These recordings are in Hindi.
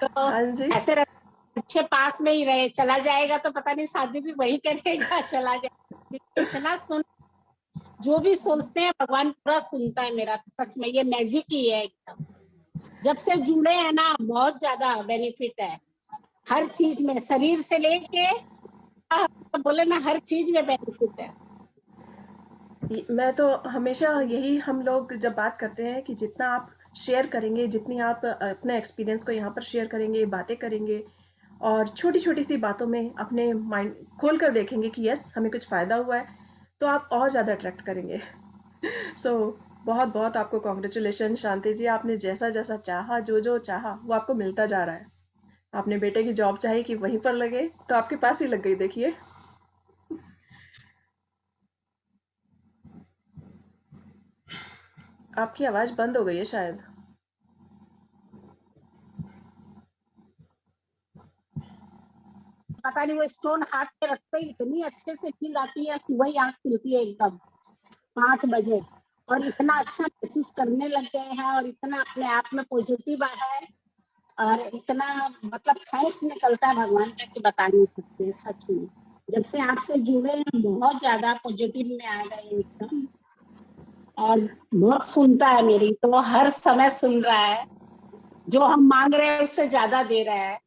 तो हाँ जी। ऐसे अच्छे पास में ही रहे, चला जाएगा तो पता नहीं शादी भी वही करेगा, चला जाएगा। इतना सुन, जो भी सोचते हैं भगवान पूरा सुनता है मेरा, सच में ये मैजिक ही है एकदम। जब से जुड़े हैं ना, बहुत ज्यादा बेनिफिट है हर चीज में, शरीर से लेके बोले ना, हर चीज में बेनिफिट है। मैं तो हमेशा यही, हम लोग जब बात करते हैं कि जितना आप शेयर करेंगे, जितनी आप अपने एक्सपीरियंस को यहाँ पर शेयर करेंगे, बातें करेंगे और छोटी छोटी सी बातों में अपने माइंड खोल कर देखेंगे कि यस हमें कुछ फ़ायदा हुआ है, तो आप और ज़्यादा अट्रैक्ट करेंगे। सो बहुत बहुत आपको कॉन्ग्रेचुलेशन शांति जी, आपने जैसा जैसा चाहा, जो जो चाहा वो आपको मिलता जा रहा है। आपने बेटे की जॉब चाही कि वहीं पर लगे, तो आपके पास ही लग गई, देखिए। आपकी आवाज़ बंद हो गई है शायद। पता नहीं वो स्टोन हाथ पे रखते ही इतनी अच्छे से नींद आती है, सुबह ही आंख खुलती है एकदम 5 बजे, और इतना अच्छा महसूस करने लग गए हैं, और इतना अपने आप में पॉजिटिव है, और इतना मतलब साइंस निकलता है भगवान का कि बता नहीं सकते सच में। जब से आपसे जुड़े हैं बहुत ज्यादा पॉजिटिव में आ गए एकदम, और बहुत सुनता है मेरी, तो वो हर समय सुन रहा है, जो हम मांग रहे हैं उससे ज्यादा दे रहा है।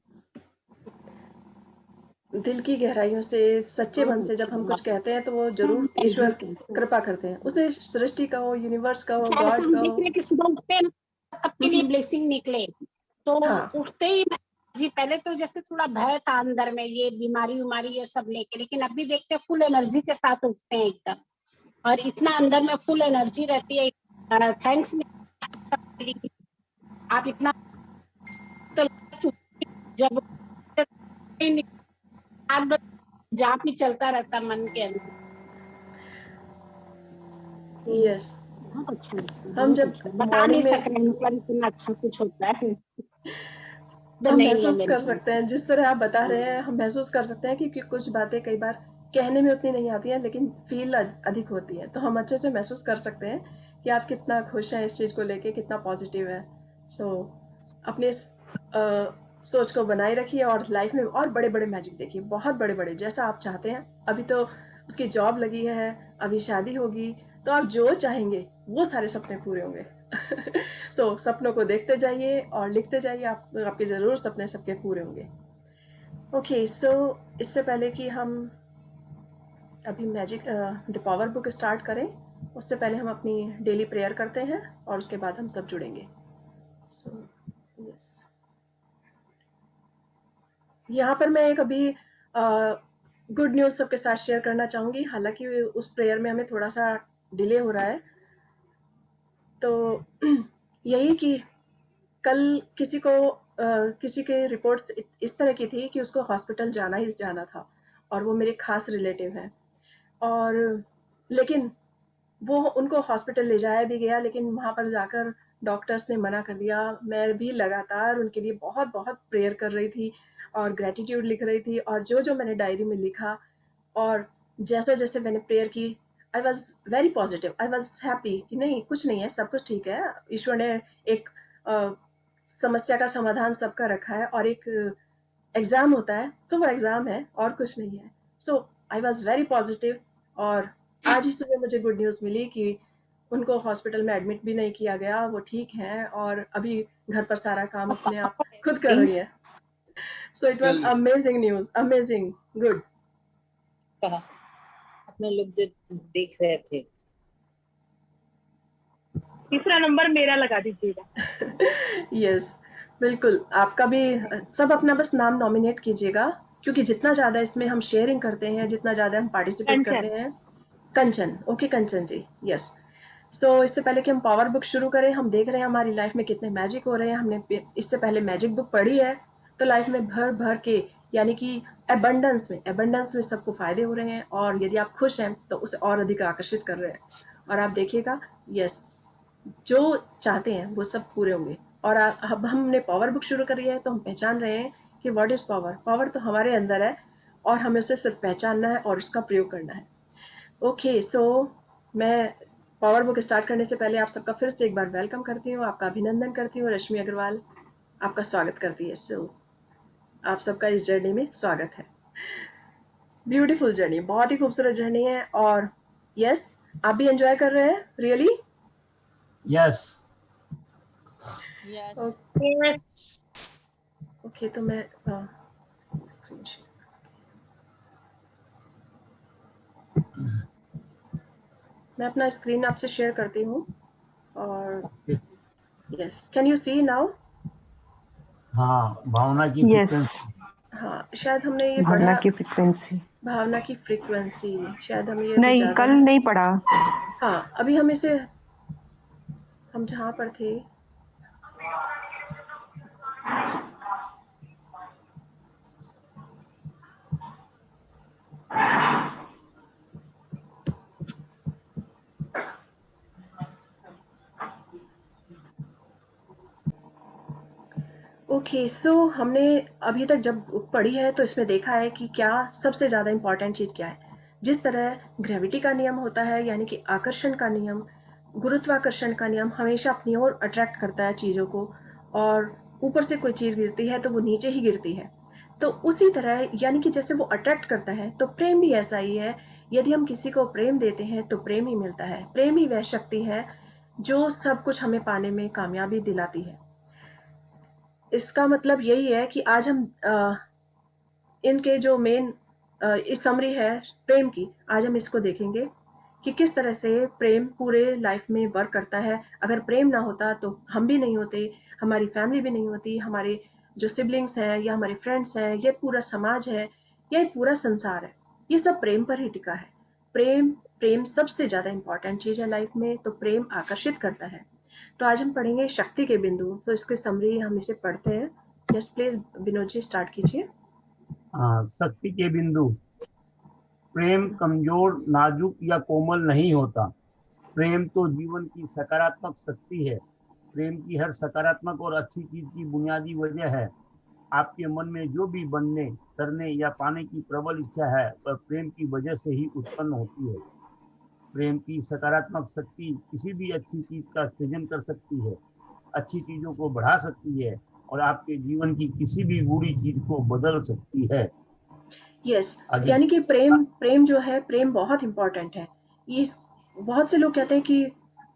दिल की गहराइयों से, सच्चे मन से जब हम कुछ कहते हैं तो वो जरूर ईश्वर कैसे कृपा करते हैं, उसे सृष्टि का हो, यूनिवर्स का हो, अच्छा, ऐसा गॉड हम का देख हो। रहे हैं कि सुबह उठते हैं ना, सबके लिए ब्लेसिंग निकले, तो हाँ। उठते ही जी, पहले तो जैसे थोड़ा भय था अंदर में, ये बीमारी उमारी ये सब लेके, लेकिन अभी देखते हैं फुल एनर्जी के साथ उठते हैं एकदम, और इतना अंदर में फुल एनर्जी रहती है। थैंक्स आप इतना, तो जब जाप ही चलता रहता मन के अंदर, तो यस। बहुत अच्छा लगता है, हम बहुत जब अच्छा, बता नहीं मॉर्निंग में, सक रहे मतलब इतना अच्छा कुछ होता है तो हम नहीं है महसूस मेरे कर पास। सकते हैं जिस तरह आप बता रहे हैं, हम महसूस कर सकते हैं कि कुछ बातें कई बार कहने में उतनी नहीं आती हैं लेकिन फील अधिक होती है, तो हम अच्छे से महसूस कर सकते हैं कि आप कितना खुश हैं इस चीज़ को लेके, कितना पॉजिटिव है। सो अपने इस सोच को बनाए रखिए और लाइफ में और बड़े बड़े मैजिक देखिए, बहुत बड़े बड़े, जैसा आप चाहते हैं। अभी तो उसकी जॉब लगी है, अभी शादी होगी, तो आप जो चाहेंगे वो सारे सपने पूरे होंगे। सो सपनों को देखते जाइए और लिखते जाइए, आपके ज़रूर सपने सबके पूरे होंगे। ओके, सो इससे पहले कि हम अभी magic the power book start करें, उससे पहले हम अपनी डेली प्रेयर करते हैं और उसके बाद हम सब जुड़ेंगे। सो यस, यहाँ पर मैं एक अभी गुड न्यूज़ सबके साथ शेयर करना चाहूँगी, हालांकि उस प्रेयर में हमें थोड़ा सा डिले हो रहा है। तो यही कि कल किसी के रिपोर्ट्स इस तरह की थी कि उसको हॉस्पिटल जाना ही जाना था, और वो मेरे खास रिलेटिव हैं। और लेकिन वो उनको हॉस्पिटल ले जाया भी गया, लेकिन वहाँ पर जाकर डॉक्टर्स ने मना कर दिया। मैं भी लगातार उनके लिए बहुत बहुत प्रेयर कर रही थी और ग्रेटिट्यूड लिख रही थी, और जो जो मैंने डायरी में लिखा और जैसे जैसे मैंने प्रेयर की, I was very positive, I was happy कि नहीं, कुछ नहीं है, सब कुछ ठीक है। ईश्वर ने एक समस्या का समाधान सबका रखा है, और एक एग्ज़ाम होता है, सो वो एग्ज़ाम है और कुछ नहीं है। सो आई वॉज वेरी पॉजिटिव। और आज ही सुबह मुझे गुड न्यूज़ मिली कि उनको हॉस्पिटल में एडमिट भी नहीं किया गया, वो ठीक हैं और अभी घर पर सारा काम वो अपने कहाँ आप पर है खुद कर रही लिंक? हैं। So it was amazing news, amazing good. कहा अपने लोग जो देख रहे थे। तीसरा नंबर मेरा लगा दीजिएगा। यस, बिल्कुल, आपका भी सब अपना बस नाम नॉमिनेट कीजिएगा, क्योंकि जितना ज़्यादा इसमें हम शेयरिंग करते हैं, जितना ज़्यादा हम पार्टिसिपेट करते कंचन। हैं। कंचन, ओके कंचन जी, यस। सो इससे पहले कि हम पावर बुक शुरू करें, हम देख रहे हैं हमारी लाइफ में कितने मैजिक हो रहे हैं। हमने इससे पहले मैजिक बुक पढ़ी है, तो लाइफ में भर भर के, यानी कि एबंडेंस में सबको फ़ायदे हो रहे हैं, और यदि आप खुश हैं तो उसे और अधिक आकर्षित कर रहे हैं। और आप देखिएगा, यस, जो चाहते हैं वो सब पूरे होंगे। और अब हमने पावर बुक शुरू करी है, तो हम पहचान रहे हैं कि व्हाट इज़ पावर। पावर तो हमारे अंदर है, और हमें उसे सिर्फ पहचानना है और उसका प्रयोग करना है। ओके, सो मैं पावर बुक स्टार्ट करने से पहले आप सबका फिर से एक बार वेलकम करती हूँ, आपका अभिनंदन करती हूँ। रश्मि अग्रवाल, आपका स्वागत करती है। सो आप सबका इस जर्नी में स्वागत है। ब्यूटीफुल जर्नी, बहुत ही खूबसूरत जर्नी है। और यस, आप भी एंजॉय कर रहे हैं really? Yes. Yes. Yes. Okay, तो मैं स्क्रीन शेयर, मैं अपना स्क्रीन आपसे शेयर करती हूँ। और yes, can you see now? हाँ, भावना की Yes, फ्रीक्वेंसी। हाँ, शायद हमने ये भावना पढ़ा, की फ्रीक्वेंसी। भावना की फ्रीक्वेंसी। शायद हम ये अभी नहीं, ज़्यादा, कल नहीं पढ़ा। हाँ, अभी हम इसे, हम जहाँ पर थे, ओके। सो हमने अभी तक जब पढ़ी है तो इसमें देखा है कि क्या सबसे ज़्यादा इम्पॉर्टेंट चीज़ क्या है। जिस तरह ग्रेविटी का नियम होता है, यानी कि आकर्षण का नियम, गुरुत्वाकर्षण का नियम हमेशा अपनी ओर अट्रैक्ट करता है चीज़ों को, और ऊपर से कोई चीज़ गिरती है तो वो नीचे ही गिरती है। तो उसी तरह, यानी कि जैसे वो अट्रैक्ट करता है, तो प्रेम भी ऐसा ही है। यदि हम किसी को प्रेम देते हैं तो प्रेम ही मिलता है। प्रेम ही वह शक्ति है जो सब कुछ हमें पाने में कामयाबी दिलाती है। इसका मतलब यही है कि आज हम इनके जो मेन इस समरी है प्रेम की, आज हम इसको देखेंगे कि किस तरह से प्रेम पूरे लाइफ में वर्क करता है। अगर प्रेम ना होता तो हम भी नहीं होते, हमारी फैमिली भी नहीं होती, हमारे जो सिबलिंग्स हैं या हमारे फ्रेंड्स हैं, ये पूरा समाज है, ये पूरा संसार है, ये सब प्रेम पर ही टिका है। प्रेम प्रेम सबसे ज़्यादा इम्पॉर्टेंट चीज़ है लाइफ में। तो प्रेम आकर्षित करता है। तो आज हम पढ़ेंगे शक्ति के बिंदु। तो इसके समरी हम इसे पढ़ते हैं। Yes please Vinod ji, start कीजिए। हाँ, शक्ति के बिंदु। प्रेम कमजोर, नाजुक या कोमल नहीं होता। प्रेम तो जीवन की सकारात्मक शक्ति है। प्रेम की हर सकारात्मक और अच्छी चीज की बुनियादी वजह है। आपके मन में जो भी बनने, करने या पाने की प्रबल इच्छा है, वह प्रेम की वजह से ही उत्पन्न होती है। प्रेम की सकारात्मक शक्ति किसी भी अच्छी चीज का सृजन कर सकती है, अच्छी चीजों को बढ़ा सकती है और आपके जीवन की किसी भी बुरी चीज को बदल सकती है। यस, आगे। यानी कि प्रेम प्रेम जो है, प्रेम बहुत इंपॉर्टेंट है। ये बहुत से लोग कहते हैं कि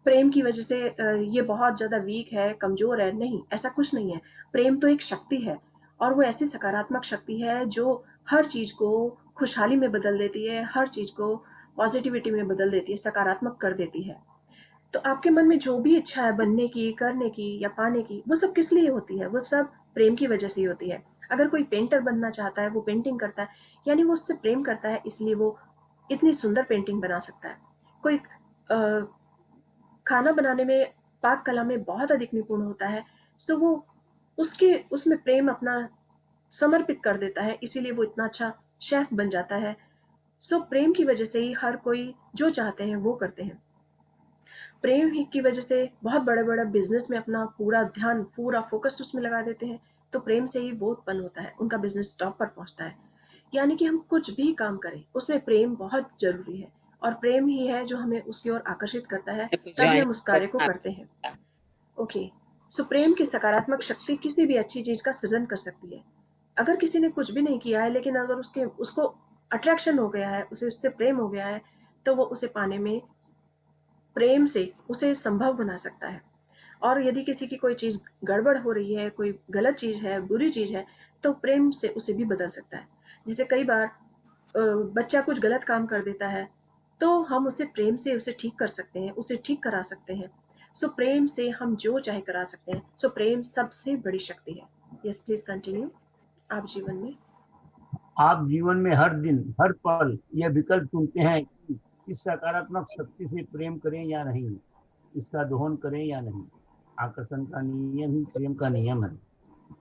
प्रेम की वजह से ये बहुत ज़्यादा वीक है, कमज़ोर है। नहीं, ऐसा कुछ नहीं है। प्रेम तो एक शक्ति है, और वो ऐसी सकारात्मक शक्ति है जो हर चीज़ को खुशहाली में बदल देती है, हर चीज़ को पॉजिटिविटी में बदल देती है, सकारात्मक कर देती है। तो आपके मन में जो भी इच्छा है बनने की, करने की या पाने की, वो सब किस लिए होती है? वो सब प्रेम की वजह से ही होती है। अगर कोई पेंटर बनना चाहता है, वो पेंटिंग करता है, यानी वो उससे प्रेम करता है, इसलिए वो इतनी सुंदर पेंटिंग बना सकता है। कोई खाना बनाने में, पाक कला में बहुत अधिक निपुण होता है, सो वो उसके उसमें प्रेम अपना समर्पित कर देता है, इसीलिए वो इतना अच्छा शेफ बन जाता है। सो प्रेम की वजह से ही हर कोई जो चाहते हैं वो करते हैं। प्रेम ही की वजह से बहुत बड़ा बड़ा बिजनेस में अपना पूरा ध्यान, पूरा फोकस उसमें लगा देते हैं। तो प्रेम से ही वो उत्पन्न होता है, उनका बिजनेस टॉप पर पहुंचता है। यानी कि हम कुछ भी काम करें उसमें प्रेम बहुत जरूरी है, और प्रेम ही है जो हमें उसकी ओर आकर्षित करता है, तभी हम उस कार्य को करते हैं। ओके, सो प्रेम की सकारात्मक शक्ति किसी भी अच्छी चीज का सृजन कर सकती है। अगर किसी ने कुछ भी नहीं किया है, लेकिन अगर उसको अट्रैक्शन हो गया है, उसे उससे प्रेम हो गया है, तो वो उसे पाने में प्रेम से उसे संभव बना सकता है। और यदि किसी की कोई चीज़ गड़बड़ हो रही है, कोई गलत चीज़ है, बुरी चीज़ है, तो प्रेम से उसे भी बदल सकता है। जैसे कई बार बच्चा कुछ गलत काम कर देता है, तो हम उसे प्रेम से उसे ठीक कर सकते हैं, उसे ठीक करा सकते हैं। सो प्रेम से हम जो चाहे करा सकते हैं। सो प्रेम सबसे बड़ी शक्ति है। Yes please continue. आप जीवन में, आप जीवन में हर दिन, हर पल यह विकल्प चुनते हैं कि इस सकारात्मक शक्ति से प्रेम करें या नहीं, इसका दोहन करें या नहीं। आकर्षण का नियम ही प्रेम का नियम है।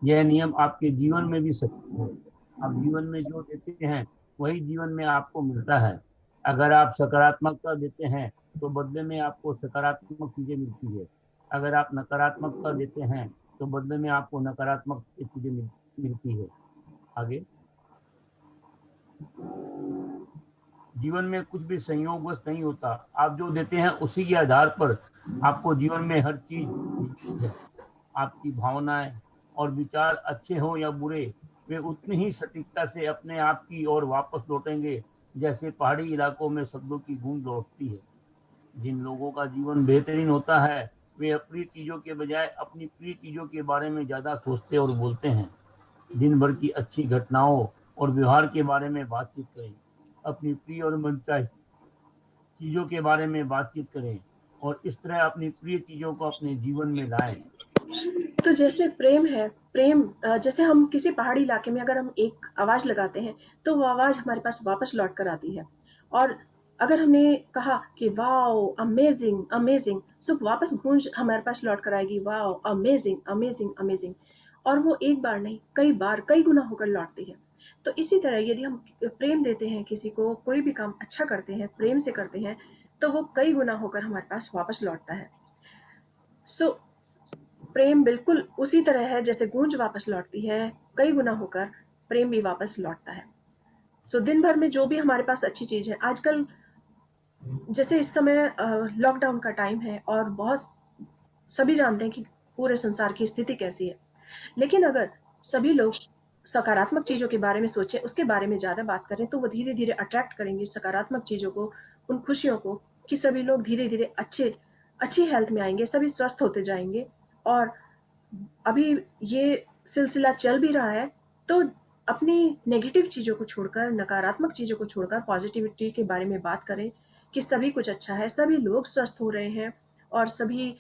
यह नियम आपके जीवन में भी सत्य है। आप जीवन में जो देते हैं वही जीवन में आपको मिलता है। अगर आप सकारात्मकता देते हैं तो बदले में आपको सकारात्मक चीजें मिलती है। अगर आप नकारात्मकता देते हैं तो बदले में आपको नकारात्मक चीजें मिलती है। आगे। जीवन में कुछ भी संयोगवश नहीं होता। आप जो देते हैं उसी के आधार पर आपको जीवन में हर चीज मिलती है। आपकी भावनाएं, और विचार अच्छे हो या बुरे, वे उतनी ही सटीकता से अपने आप की ओर वापस लौटेंगे जैसे पहाड़ी इलाकों में शब्दों की गूंज लौटती है। जिन लोगों का जीवन बेहतरीन होता है वे अप्रिय चीजों के बजाय अपनी प्रिय चीजों के बारे में ज्यादा सोचते और बोलते हैं। दिन भर की अच्छी घटनाओं और व्यवहार के बारे में बातचीत करें। अपनी प्रिय और मनचाही चीजों के बारे में बातचीत करें और इस तरह अपनी प्रिय चीजों को अपने जीवन में लाएं। तो जैसे प्रेम है, प्रेम जैसे हम किसी पहाड़ी इलाके में अगर हम एक आवाज़ लगाते हैं तो वो आवाज़ हमारे पास वापस लौट कर आती है। और अगर हमने कहा कि वाओ अमेजिंग अमेजिंग, सो वापस गूंज हमारे पास लौट कर आएगी, वाओ अमेजिंग अमेजिंग अमेजिंग। और वो एक बार नहीं, कई बार, कई गुना होकर लौटती है। तो इसी तरह यदि हम प्रेम देते हैं किसी को, कोई भी काम अच्छा करते हैं, प्रेम से करते हैं, तो वो कई गुना होकर हमारे पास वापस लौटता है। सो प्रेम बिल्कुल उसी तरह है जैसे गूंज वापस लौटती है, कई गुना होकर प्रेम भी वापस लौटता है। सो दिन भर में जो भी हमारे पास अच्छी चीज़ है, आजकल जैसे इस समय लॉकडाउन का टाइम है और बहुत सभी जानते हैं कि पूरे संसार की स्थिति कैसी है। लेकिन अगर सभी लोग सकारात्मक चीज़ों के बारे में सोचें, उसके बारे में ज़्यादा बात करें, तो वो धीरे धीरे अट्रैक्ट करेंगे सकारात्मक चीज़ों को, उन खुशियों को, कि सभी लोग धीरे धीरे अच्छी हेल्थ में आएंगे, सभी स्वस्थ होते जाएंगे। और अभी ये सिलसिला चल भी रहा है, तो अपनी नेगेटिव चीज़ों को छोड़कर, नकारात्मक चीज़ों को छोड़कर पॉजिटिविटी के बारे में बात करें कि सभी कुछ अच्छा है, सभी लोग स्वस्थ हो रहे हैं और सभी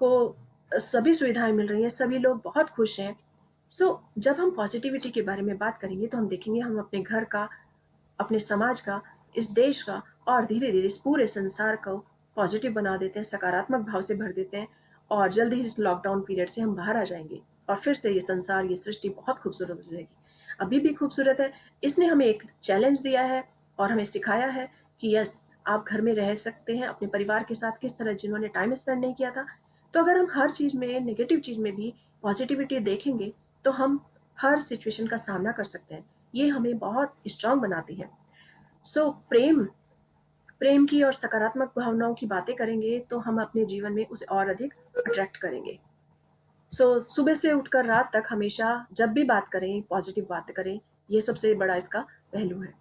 को सभी सुविधाएं मिल रही हैं, सभी लोग बहुत खुश हैं। सो जब हम पॉजिटिविटी के बारे में बात करेंगे तो हम देखेंगे हम अपने घर का, अपने समाज का, इस देश का और धीरे धीरे इस पूरे संसार को पॉजिटिव बना देते हैं, सकारात्मक भाव से भर देते हैं। और जल्दी ही इस लॉकडाउन पीरियड से हम बाहर आ जाएंगे और फिर से ये संसार, ये सृष्टि बहुत खूबसूरत हो जाएगी। अभी भी खूबसूरत है, इसने हमें एक चैलेंज दिया है और हमें सिखाया है कि यस, आप घर में रह सकते हैं अपने परिवार के साथ, किस तरह जिन्होंने टाइम स्पेंड नहीं किया था। तो अगर हम हर चीज़ में, नेगेटिव चीज़ में भी पॉजिटिविटी देखेंगे तो हम हर सिचुएशन का सामना कर सकते हैं। ये हमें बहुत स्ट्रांग बनाती है। सो प्रेम की और सकारात्मक भावनाओं की बातें करेंगे तो हम अपने जीवन में उसे और अधिक अट्रैक्ट करेंगे। सो सुबह से उठकर रात तक हमेशा जब भी बात करें, पॉजिटिव बात करें, ये सबसे बड़ा इसका पहलू है।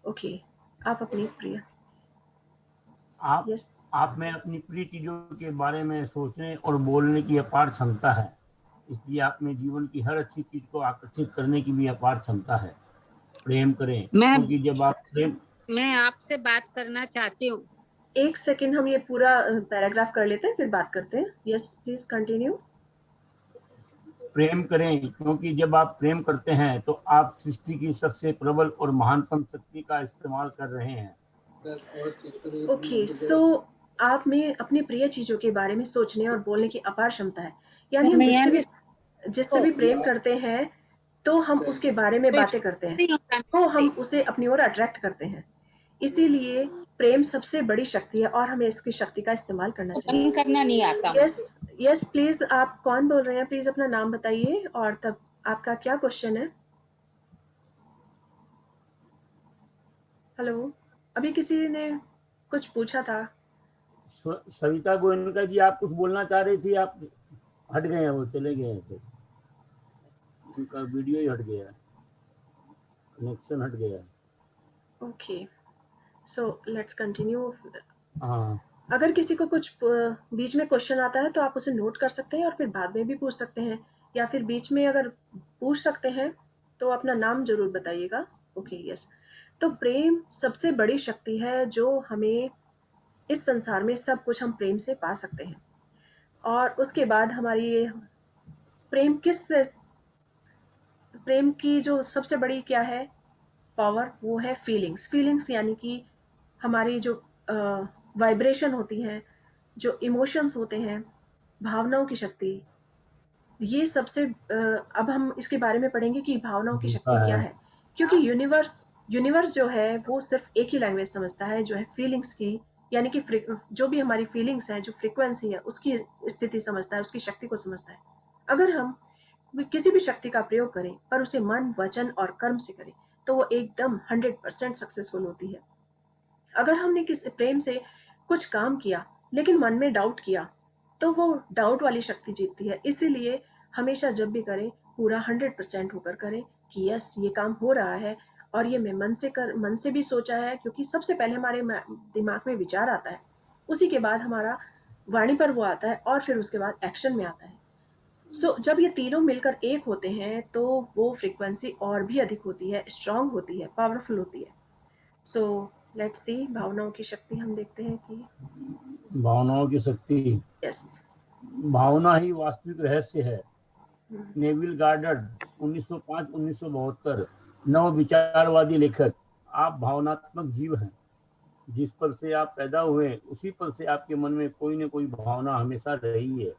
ओके, आप अपनी प्रिय आप यस आप में अपनी प्रिय चीजों के बारे में सोचने और बोलने की अपार क्षमता है, इसलिए आप में जीवन की हर अच्छी चीज को आकर्षित करने की भी अपार क्षमता है। प्रेम करें, क्योंकि जब आप प्रेम मैं आपसे बात करना चाहती हूँ। एक सेकेंड, हम ये पूरा पैराग्राफ कर लेते हैं फिर बात करते हैं। Yes please continue. प्रेम करें, क्योंकि जब आप प्रेम करते हैं तो आप सृष्टि की सबसे प्रबल और महानतम शक्ति का इस्तेमाल कर रहे हैं। ओके, सो आप में अपनी प्रिय चीजों के बारे में सोचने और बोलने की अपार क्षमता है। यानी हम जिससे भी प्रेम करते हैं तो हम उसके बारे में बातें करते हैं, तो हम उसे अपनी ओर अट्रैक्ट करते हैं। इसीलिए प्रेम सबसे बड़ी शक्ति है और हमें इसकी शक्ति का इस्तेमाल करना चाहिए। बंद करना नहीं आता। यस प्लीज, आप कौन बोल रहे हैं? प्लीज अपना नाम बताइए और तब आपका क्या क्वेश्चन है। हेलो, अभी किसी ने कुछ पूछा था। सविता गोयनका जी, आप कुछ बोलना चाह रही थी, आप हट गए हैं, वो चले गए हैं, फिर उनका वीडियो ही हट गया है, कनेक्शन हट गया है। Okay, so let's continue. हाँ, अगर किसी को कुछ बीच में क्वेश्चन आता है तो आप उसे नोट कर सकते हैं और फिर बाद में भी पूछ सकते हैं, या फिर बीच में अगर पूछ सकते हैं तो अपना नाम जरूर बताइएगा। ओके यस, तो प्रेम सबसे बड़ी शक्ति है जो हमें इस संसार में सब कुछ हम प्रेम से पा सकते हैं। और उसके बाद हमारी ये प्रेम की जो सबसे बड़ी क्या है पावर, वो है फीलिंग्स यानी कि हमारी जो वाइब्रेशन होती हैं, जो इमोशंस होते हैं, भावनाओं की शक्ति। ये सबसे अब हम इसके बारे में पढ़ेंगे कि भावनाओं की शक्ति क्या है, क्योंकि यूनिवर्स जो है वो सिर्फ एक ही लैंग्वेज समझता है, जो है फीलिंग्स की, यानी कि जो भी हमारी फीलिंग्स है, जो फ्रीक्वेंसी है, उसकी स्थिति समझता है, उसकी शक्ति को समझता है। अगर हम किसी भी शक्ति का प्रयोग करें पर उसे मन, वचन और कर्म से करें तो वो एकदम 100% सक्सेसफुल होती है। अगर हमने किसी प्रेम से कुछ काम किया लेकिन मन में डाउट किया तो वो डाउट वाली शक्ति जीतती है। इसीलिए हमेशा जब भी करें पूरा 100% होकर करें कि यस ये काम हो रहा है, और ये मैं मन से भी सोचा है, क्योंकि सबसे पहले हमारे दिमाग में विचार आता है, उसी के बाद हमारा वाणी पर वो आता है, और फिर उसके बाद एक्शन में आता है। सो जब ये तीनों मिलकर एक होते हैं तो वो फ्रीक्वेंसी और भी अधिक होती है, स्ट्रांग होती है, पावरफुल होती है। सो लेट्स सी, भावनाओं की शक्ति हम देखते हैं कि भावनाओं की शक्ति, यस, भावना ही वास्तविक रहस्य है। नेविल गार्डर 1905-1972 नव विचारवादी लेखक। आप भावनात्मक जीव हैं। जिस पल से आप पैदा हुए उसी पल से आपके मन में कोई न कोई भावना हमेशा रही है।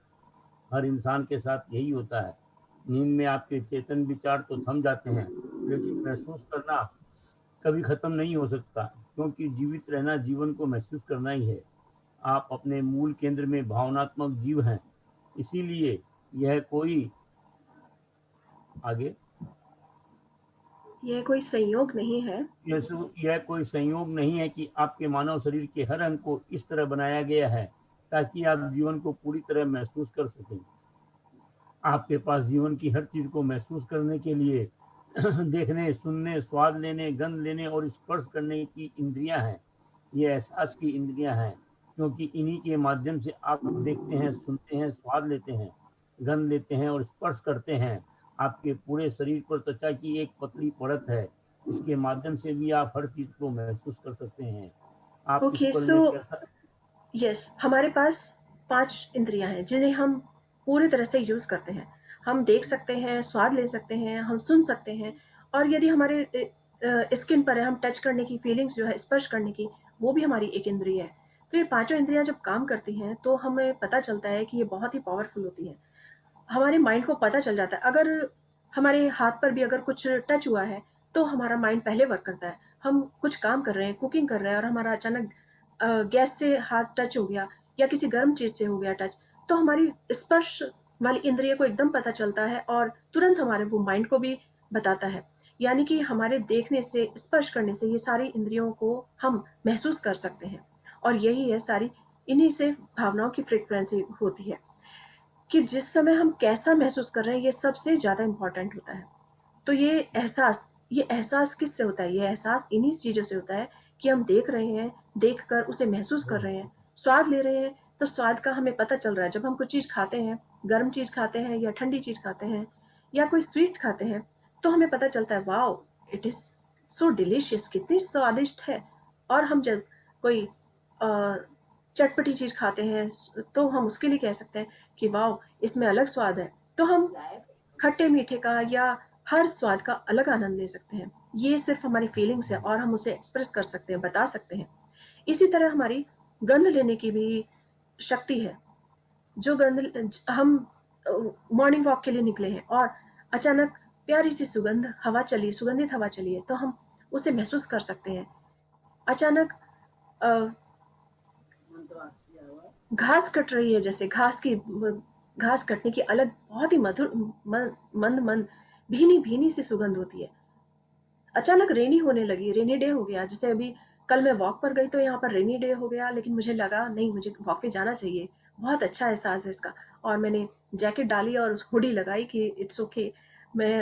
हर इंसान के साथ यही होता है। नींद में आपके चेतन विचार तो थम जाते हैं, लेकिन महसूस करना कभी खत्म नहीं हो सकता, क्योंकि जीवित रहना जीवन को महसूस करना ही है। आप अपने मूल केंद्र में भावनात्मक जीव हैं। इसीलिए यह कोई आगे यह कोई संयोग नहीं है। यह कोई संयोग नहीं है कि आपके मानव शरीर के हर अंग को इस तरह बनाया गया है ताकि आप जीवन को पूरी तरह महसूस कर सकें। आपके पास जीवन की हर चीज को महसूस करने के लिए देखने, सुनने, स्वाद लेने, गंध लेने और स्पर्श करने की इंद्रियां हैं। ये एहसास की इंद्रियां हैं, क्योंकि इन्हीं के माध्यम से आप देखते हैं, सुनते हैं, स्वाद लेते हैं, गंध लेते हैं और स्पर्श करते हैं। आपके पूरे शरीर पर त्वचा की एक पतली परत है। इसके माध्यम से भी आप हर चीज को महसूस कर सकते हैं। आप इस ओके, पल में सो कैसा यस, हमारे पास 5 इंद्रियां हैं जिन्हें हम पूरी तरह से यूज़ करते हैं। हम देख सकते हैं, स्वाद ले सकते हैं, हम सुन सकते हैं, और यदि हमारे स्किन पर है, हम टच करने की फीलिंग्स जो है, स्पर्श करने की, वो भी हमारी एक इंद्रिय है। तो ये पांचों इंद्रियां जब काम करती हैं तो हमें पता चलता है कि ये बहुत ही पावरफुल होती हैं। हमारे माइंड को पता चल जाता है, अगर हमारे हाथ पर भी अगर कुछ टच हुआ है तो हमारा माइंड पहले वर्क करता है। हम कुछ काम कर रहे हैं, कुकिंग कर रहे हैं, और हमारा अचानक गैस से हाथ टच हो गया या किसी गर्म चीज से हो गया टच, तो हमारी स्पर्श वाली इंद्रिय को एकदम पता चलता है और तुरंत हमारे वो माइंड को भी बताता है। यानी कि हमारे देखने से, स्पर्श करने से ये सारी इंद्रियों को हम महसूस कर सकते हैं, और यही है सारी, इन्हीं से भावनाओं की फ्रीक्वेंसी होती है कि जिस समय हम कैसा महसूस कर रहे हैं ये सबसे ज़्यादा इम्पॉर्टेंट होता है। तो ये एहसास किससे होता है? ये एहसास इन्हीं चीज़ों से होता है कि हम देख रहे हैं, देख कर उसे महसूस कर रहे हैं, स्वाद ले रहे हैं, तो स्वाद का हमें पता चल रहा है। जब हम कुछ चीज़ खाते हैं, गर्म चीज़ खाते हैं या ठंडी चीज़ खाते हैं या कोई स्वीट खाते हैं, तो हमें पता चलता है wow, it is so delicious, कितनी स्वादिष्ट है। और हम जब कोई चटपटी चीज़ खाते हैं तो हम उसके लिए कह सकते हैं कि वाओ, इसमें अलग स्वाद है। तो हम खट्टे मीठे का या हर स्वाद का अलग आनंद ले सकते हैं। ये सिर्फ हमारी फीलिंग्स है और हम उसे एक्सप्रेस कर सकते हैं, बता सकते हैं। इसी तरह हमारी गंध लेने की भी शक्ति है। जो गंध हम मॉर्निंग वॉक के लिए निकले हैं और अचानक प्यारी सी सुगंध हवा चली, सुगंधित हवा चली है, तो हम उसे महसूस कर सकते हैं। अचानक घास कट रही है, जैसे घास कटने की अलग बहुत ही मधुर, मंद मंद, भीनी भीनी सी सुगंध होती है। अचानक रेनी होने लगी, रेनी डे हो गया। जैसे अभी कल मैं वॉक पर गई तो यहाँ पर रेनी डे हो गया, लेकिन मुझे लगा नहीं, मुझे वॉक पे जाना चाहिए, बहुत अच्छा एहसास है इसका। और मैंने जैकेट डाली और हुडी लगाई कि इट्स ओके, मैं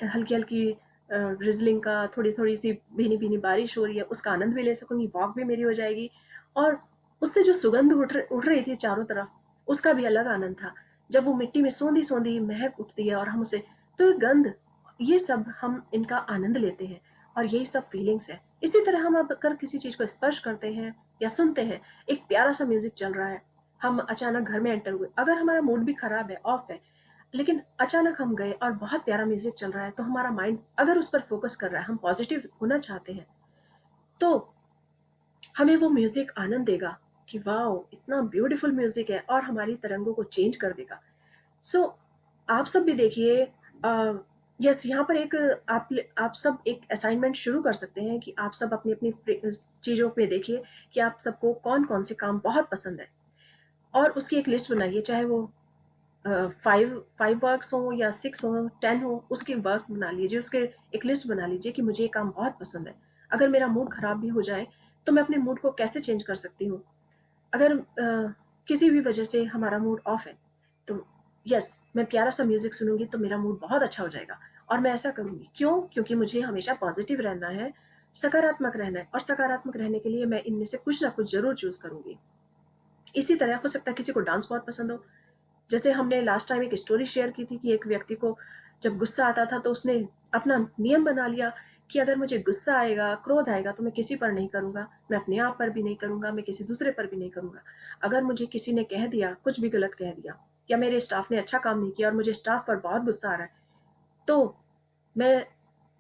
हल्की हल्की ड्रिजलिंग का, थोड़ी थोड़ी सी भीनी भीनी बारिश हो रही है, उसका आनंद भी ले सकूंगी, वॉक भी मेरी हो जाएगी। और उससे जो सुगंध उठ रही थी चारों तरफ, उसका भी अलग आनंद था। जब वो मिट्टी में सोंधी सोंधी महक उठती है और हम उसे, तो ये गंध, ये सब हम इनका आनंद लेते हैं, और यही सब फीलिंग्स है। इसी तरह हम अगर किसी चीज को स्पर्श करते हैं या सुनते हैं, एक प्यारा सा म्यूजिक चल रहा है, हम अचानक घर में एंटर हुए, अगर हमारा मूड भी खराब है, ऑफ है, लेकिन अचानक हम गए और बहुत प्यारा म्यूजिक चल रहा है, तो हमारा माइंड अगर उस पर फोकस कर रहा है, हम पॉजिटिव होना चाहते हैं, तो हमें वो म्यूजिक आनंद देगा कि वाओ, इतना ब्यूटीफुल म्यूजिक है, और हमारी तरंगों को चेंज कर देगा। सो आप सब भी देखिए, यस, यहाँ पर एक आप सब एक असाइनमेंट शुरू कर सकते हैं कि आप सब अपनी अपनी चीज़ों पे देखिए कि आप सबको कौन कौन से काम बहुत पसंद है, और उसकी एक लिस्ट बनाइए। चाहे वो 5 वर्क्स हो या 6 हो, 10 हो, उसके वर्क बना लीजिए, उसके एक लिस्ट बना लीजिए कि मुझे ये काम बहुत पसंद है। अगर मेरा मूड खराब भी हो जाए तो मैं अपने मूड को कैसे चेंज कर सकती हूँ। अगर किसी भी वजह से हमारा मूड ऑफ है, तो यस मैं प्यारा सा म्यूजिक सुनूंगी तो मेरा मूड बहुत अच्छा हो जाएगा और मैं ऐसा करूंगी। क्यों? क्योंकि मुझे हमेशा पॉजिटिव रहना है, सकारात्मक रहना है, और सकारात्मक रहने के लिए मैं इनमें से कुछ ना कुछ जरूर चूज करूंगी। इसी तरह हो सकता है किसी को डांस बहुत पसंद हो। जैसे हमने लास्ट टाइम एक स्टोरी शेयर की थी कि एक व्यक्ति को जब गुस्सा आता था तो उसने अपना नियम बना लिया कि अगर मुझे गुस्सा आएगा, क्रोध आएगा तो मैं किसी पर नहीं करूंगा, मैं अपने आप पर भी नहीं करूंगा, मैं किसी दूसरे पर भी नहीं करूंगा। अगर मुझे किसी ने कह दिया, कुछ भी गलत कह दिया, या मेरे स्टाफ ने अच्छा काम नहीं किया और मुझे स्टाफ पर बहुत गुस्सा आ रहा है, तो मैं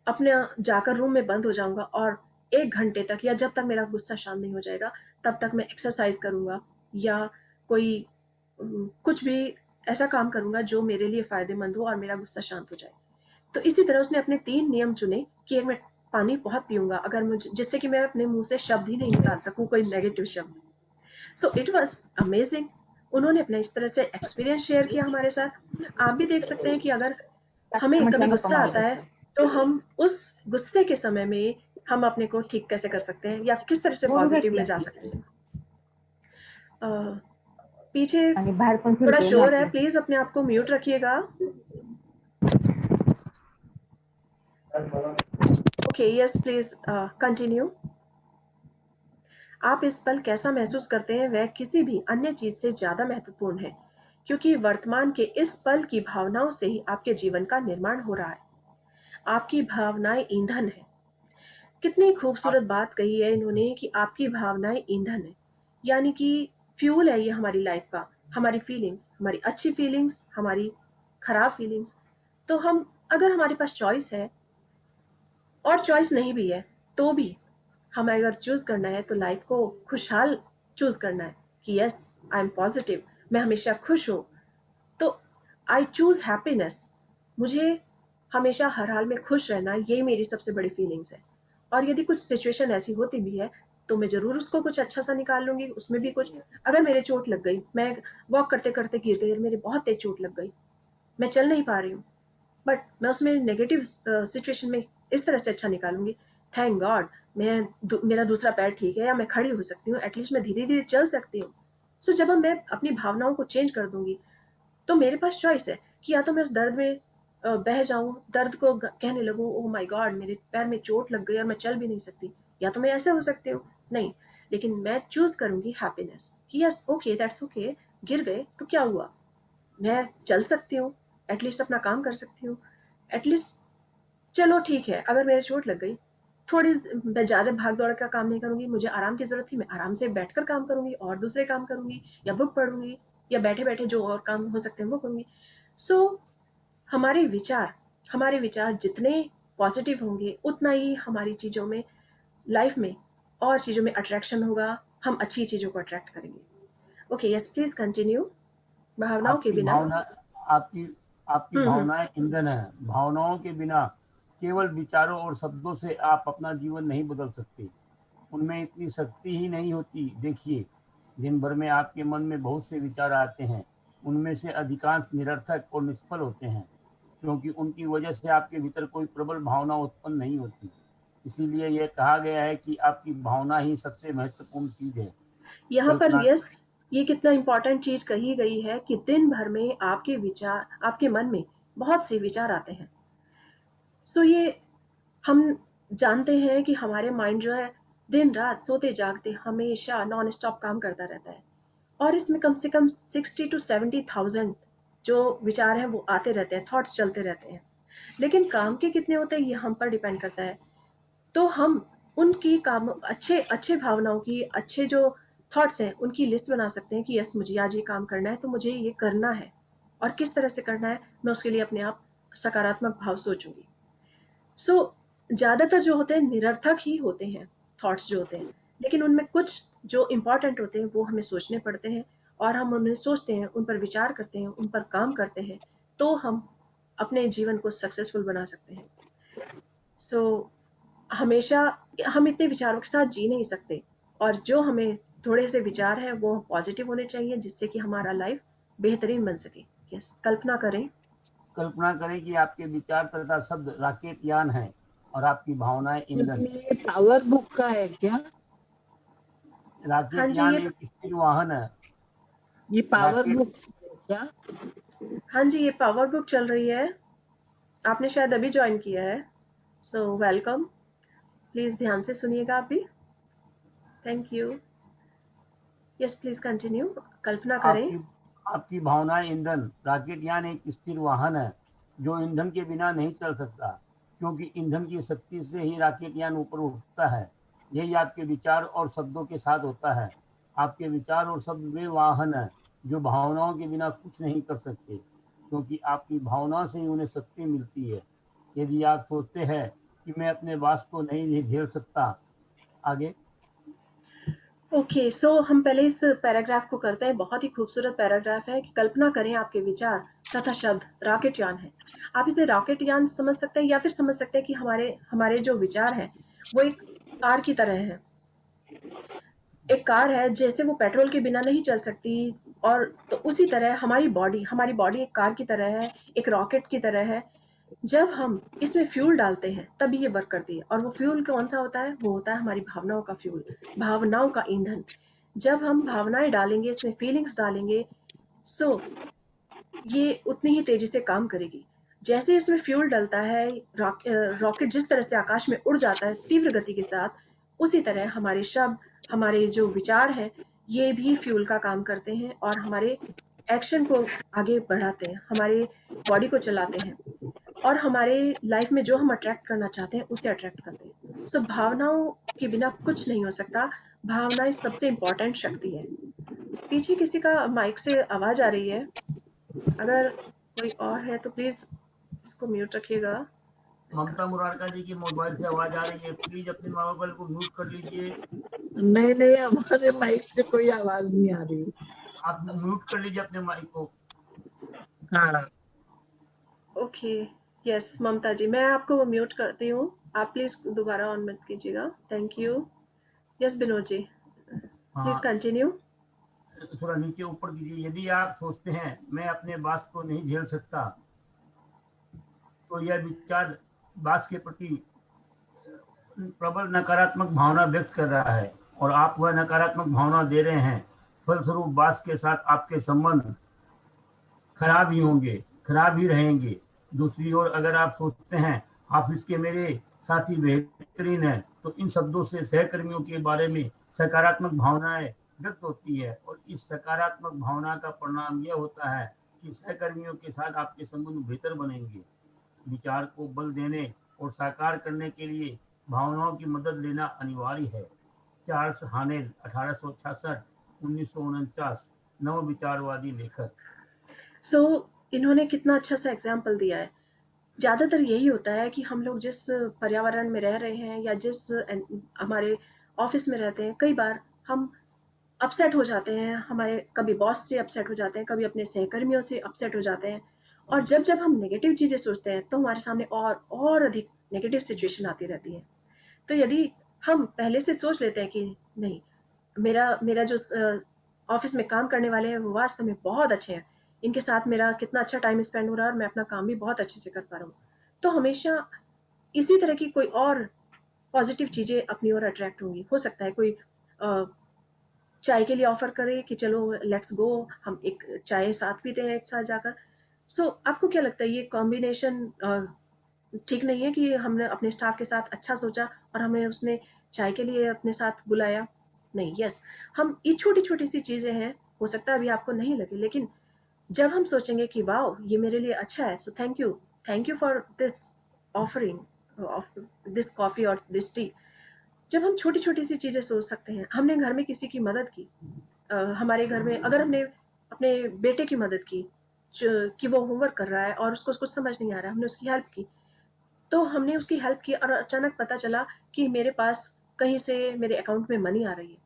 अपने जाकर रूम में बंद हो जाऊंगा और 1 घंटे तक या जब तक मेरा गुस्सा शांत नहीं हो जाएगा तब तक मैं एक्सरसाइज करूंगा या कोई कुछ भी ऐसा काम करूंगा जो मेरे लिए फायदेमंद हो और मेरा गुस्सा शांत हो जाए। तो इसी तरह उसने अपने 3 नियम चुने कि एक मैं पानी बहुत पीऊंगा अगर मुझे, जिससे कि मैं अपने मुंह से शब्द ही नहीं निकाल सकूं, कोई नेगेटिव शब्द। So it was amazing. उन्होंने अपना इस तरह से एक्सपीरियंस शेयर किया हमारे साथ। आप भी देख सकते हैं कि अगर हमें कभी गुस्सा आता है तो हम उस गुस्से के समय में हम अपने को ठीक कैसे कर सकते हैं या किस तरह से पॉजिटिव में जा सकते हैं। पीछे थोड़ा शोर है, प्लीज अपने आप को म्यूट रखिएगा। Okay, yes please continue. आप इस पल कैसा महसूस करते हैं वह किसी भी अन्य चीज से ज्यादा महत्वपूर्ण है, क्योंकि वर्तमान के इस पल की भावनाओं से ही आपके जीवन का निर्माण हो रहा है। आपकी भावनाएं ईंधन है। कितनी खूबसूरत बात कही है इन्होंने कि आपकी भावनाएं ईंधन है, यानी कि फ्यूल है ये हमारी लाइफ का। हमारी फीलिंग्स, हमारी अच्छी फीलिंग्स, हमारी खराब फीलिंग्स। तो हम, अगर हमारे पास चॉइस है और चॉइस नहीं भी है तो भी हमें अगर चूज करना है तो लाइफ को खुशहाल चूज करना है कि यस आई एम पॉजिटिव, मैं हमेशा खुश हूँ, तो आई चूज हैप्पीनेस। मुझे हमेशा हर हाल में खुश रहना, यही मेरी सबसे बड़ी फीलिंग्स है। और यदि कुछ सिचुएशन ऐसी होती भी है तो मैं जरूर उसको कुछ अच्छा सा निकाल लूंगी, उसमें भी कुछ। अगर मेरे चोट लग गई, मैं वॉक करते करते गिर गई और मेरे बहुत तेज चोट लग गई, मैं चल नहीं पा रही हूँ, बट मैं उसमें नेगेटिव सिचुएशन में इस तरह से अच्छा निकालूंगी, थैंक गॉड मेरा दूसरा पैर ठीक है या मैं खड़ी हो सकती हूँ, एटलीस्ट मैं धीरे धीरे चल सकती हूँ। सो जब मैं अपनी भावनाओं को चेंज कर दूंगी तो मेरे पास चॉइस है कि या तो मैं उस दर्द में बह जाऊं, दर्द को कहने लगूं ओह माय गॉड मेरे पैर में चोट लग गई और मैं चल भी नहीं सकती, या तो मैं ऐसे हो सकती हूँ। नहीं, लेकिन मैं चूज करूंगी हैप्पीनेस कि यस ओके दैट्स ओके, गिर गए तो क्या हुआ, मैं चल सकती हूँ, एटलीस्ट अपना काम कर सकती हूँ, एटलीस्ट चलो ठीक है। अगर मेरे चोट लग गई, थोड़ी मैं ज़्यादा भाग दौड़ का काम नहीं करूँगी, मुझे आराम की ज़रूरत थी, मैं आराम से बैठकर काम करूँगी और दूसरे काम करूँगी या बुक पढ़ूंगी या बैठे बैठे जो और काम हो सकते हैं वो करूँगी। सो हमारे विचार जितने पॉजिटिव होंगे उतना ही हमारी चीज़ों में, लाइफ में और चीज़ों में अट्रैक्शन होगा, हम अच्छी चीज़ों को अट्रैक्ट करेंगे। Okay yes please continue. भावनाओं के आपकी बिना भावना आपकी आपकी हम्म। भावनाएं ईंधन है। भावनाओं के बिना, केवल विचारों और शब्दों से आप अपना जीवन नहीं बदल सकते। उनमें इतनी शक्ति ही नहीं होती। देखिए, दिन भर में आपके मन में बहुत से विचार आते हैं, उनमें से अधिकांश निरर्थक और निष्फल होते हैं, क्योंकि उनकी वजह से आपके भीतर कोई प्रबल भावना उत्पन्न नहीं होती। इसीलिए यह कहा गया है कि आपकी भावना ही सबसे महत्वपूर्ण चीज है। यहाँ पर कल्पना यस, ये कितना इम्पोर्टेंट चीज कही गई है कि दिन भर में आपके विचार, आपके मन में बहुत से विचार आते हैं। सो ये हम जानते हैं कि हमारे माइंड जो है दिन रात सोते जागते हमेशा नॉन स्टॉप काम करता रहता है, और इसमें कम से कम 60 to 70,000 जो विचार हैं वो आते रहते हैं, थॉट्स चलते रहते हैं। लेकिन काम के कितने होते हैं ये हम पर डिपेंड करता है। तो हम उनकी काम, अच्छे अच्छे भावनाओं की, अच्छे जो थॉट्स हैं उनकी लिस्ट बना सकते हैं कि यस मुझे आज ये काम करना है तो मुझे ये करना है, और किस तरह से करना है मैं उसके लिए अपने आप सकारात्मक भाव सोचूंगी। सो ज़्यादातर जो होते हैं निरर्थक ही होते हैं थॉट्स जो होते हैं, लेकिन उनमें कुछ जो इम्पॉर्टेंट होते हैं वो हमें सोचने पड़ते हैं, और हम उन्हें सोचते हैं, उन पर विचार करते हैं, उन पर काम करते हैं, तो हम अपने जीवन को सक्सेसफुल बना सकते हैं। सो हमेशा हम इतने विचारों के साथ जी नहीं सकते, और जो हमें थोड़े से विचार हैं वो पॉजिटिव होने चाहिए जिससे कि हमारा लाइफ बेहतरीन बन सके। यस, कल्पना करें। कल्पना करें कि आपके विचार तथा शब्द रॉकेट यान है और आपकी भावनाएं ईंधन। ये पावर बुक का है क्या? हाँ रॉकेट जी, यान ये एक स्थिर वाहन है। ये पावर रॉकेट बुक क्या? हाँ जी, ये पावर बुक चल रही है। आपने शायद अभी ज्वाइन किया है, सो वेलकम। प्लीज़ ध्यान से सुनिएगा आप भी। Thank you. Yes, please continue. कल्पना करें। आपकी आपकी भावनाएं ईंधन। रॉकेट यान एक स्थिर वाहन है जो ईंधन के बिना नहीं चल सकता, क्योंकि ईंधन की शक्ति से ही रॉकेट यान ऊपर उठता है। यही आपके विचार और शब्दों के साथ होता है। आपके विचार और शब्द वे वाहन है जो भावनाओं के बिना कुछ नहीं कर सकते, क्योंकि आपकी भावनाओं से ही उन्हें शक्ति मिलती है। यदि आप सोचते हैं कि मैं अपने बास को नहीं झेल सकता, आगे। ओके, सो हम पहले इस पैराग्राफ को करते हैं। बहुत ही खूबसूरत पैराग्राफ है कि कल्पना करें आपके विचार तथा शब्द रॉकेट यान है। आप इसे रॉकेट यान समझ सकते हैं या फिर समझ सकते हैं कि हमारे हमारे जो विचार हैं वो एक कार की तरह है। एक कार है, जैसे वो पेट्रोल के बिना नहीं चल सकती, और तो उसी तरह हमारी बॉडी एक कार की तरह है, एक रॉकेट की तरह है। जब हम इसमें फ्यूल डालते हैं तभी ये वर्क करती है, और वो फ्यूल कौन सा होता है? वो होता है हमारी भावनाओं का फ्यूल, भावनाओं का ईंधन। जब हम भावनाएं डालेंगे, इसमें फीलिंग्स डालेंगे, सो ये उतनी ही तेजी से काम करेगी। जैसे ही उसमें फ्यूल डलता है, रॉकेट जिस तरह से आकाश में उड़ जाता है तीव्र गति के साथ, उसी तरह हमारे शब्द, हमारे जो विचार हैं, ये भी फ्यूल का काम करते हैं और हमारे एक्शन को आगे बढ़ाते हैं, हमारे बॉडी को चलाते हैं, और हमारे लाइफ में जो हम अट्रैक्ट करना चाहते हैं उसे अट्रैक्ट करते हैं। सो भावनाओं के बिना कुछ नहीं हो सकता। भावनाएं सबसे इम्पोर्टेंट शक्ति है। पीछे किसी का माइक से आवाज आ रही है। अगर कोई और है तो प्लीज इसको म्यूट रखिएगा। ममता मुरारका जी की मोबाइल से आवाज आ रही है, प्लीज अपने मोबाइल को म्यूट कर लीजिए। नहीं नहीं, हमारे माइक से कोई आवाज नहीं आ रही। आप म्यूट कर लीजिए अपने माइक को। हाँ, ओके, यस ममता जी, मैं आपको म्यूट करती हूँ। आप प्लीज दोबारा ऑन मत कीजिएगा। Thank you. Yes Vinod ji, please हाँ, कंटिन्यू। थोड़ा नीचे ऊपर कीजिए। यदि आप सोचते हैं मैं अपने बास को नहीं झेल सकता, तो यह विचार बास के प्रति प्रबल नकारात्मक भावना व्यक्त कर रहा है, और आप वह नकारात्मक भावना दे रहे हैं। फलस्वरूप बास के साथ आपके संबंध खराब ही होंगे, खराब ही रहेंगे। दूसरी ओर अगर आप सोचते हैं ऑफिस के मेरे साथी बेहतरीन है, तो इन शब्दों से सहकर्मियों के बारे में सकारात्मक भावनाएं व्यक्त होती है, और इस सकारात्मक भावना का परिणाम यह होता है कि सहकर्मियों के साथ आपके संबंध बेहतर बनेंगे। विचार को बल देने और साकार करने के लिए भावनाओं की मदद लेना अनिवार्य है। चार्ल्स हानेल 1866-1949 नव विचारवादी लेखक। सो इन्होंने कितना अच्छा सा एग्जाम्पल दिया है। ज़्यादातर यही होता है कि हम लोग जिस पर्यावरण में रह रहे हैं या जिस हमारे ऑफिस में रहते हैं, कई बार हम अपसेट हो जाते हैं। हमारे कभी बॉस से अपसेट हो जाते हैं, कभी अपने सहकर्मियों से अपसेट हो जाते हैं, और जब जब हम नेगेटिव चीज़ें सोचते हैं तो हमारे सामने और अधिक नेगेटिव सिचुएशन आती रहती है। तो यदि हम पहले से सोच लेते हैं कि नहीं, मेरा मेरा जो ऑफिस में काम करने वाले हैं वो वास्तव में बहुत अच्छे हैं, इनके साथ मेरा कितना अच्छा टाइम स्पेंड हो रहा है और मैं अपना काम भी बहुत अच्छे से कर पा रहा हूँ, तो हमेशा इसी तरह की कोई और पॉजिटिव चीज़ें अपनी ओर अट्रैक्ट होंगी। हो सकता है कोई चाय के लिए ऑफर करे कि चलो लेट्स गो, हम एक चाय साथ पीते हैं एक साथ जाकर। सो आपको क्या लगता है, ये कॉम्बिनेशन ठीक नहीं है कि हमने अपने स्टाफ के साथ अच्छा सोचा और हमें उसने चाय के लिए अपने साथ बुलाया? नहीं, यस, हम ये छोटी छोटी सी चीज़ें हैं, हो सकता है अभी आपको नहीं लगे, लेकिन जब हम सोचेंगे कि वाओ ये मेरे लिए अच्छा है, so thank you for this offering of this coffee और दिस टी। जब हम छोटी छोटी सी चीज़ें सोच सकते हैं, हमने घर में किसी की मदद की, हमारे घर में अगर हमने अपने बेटे की मदद की कि वो होमवर्क कर रहा है और उसको कुछ समझ नहीं आ रहा है, हमने उसकी हेल्प की, तो हमने उसकी हेल्प की और अचानक पता चला कि मेरे पास कहीं से मेरे अकाउंट में मनी आ रही है।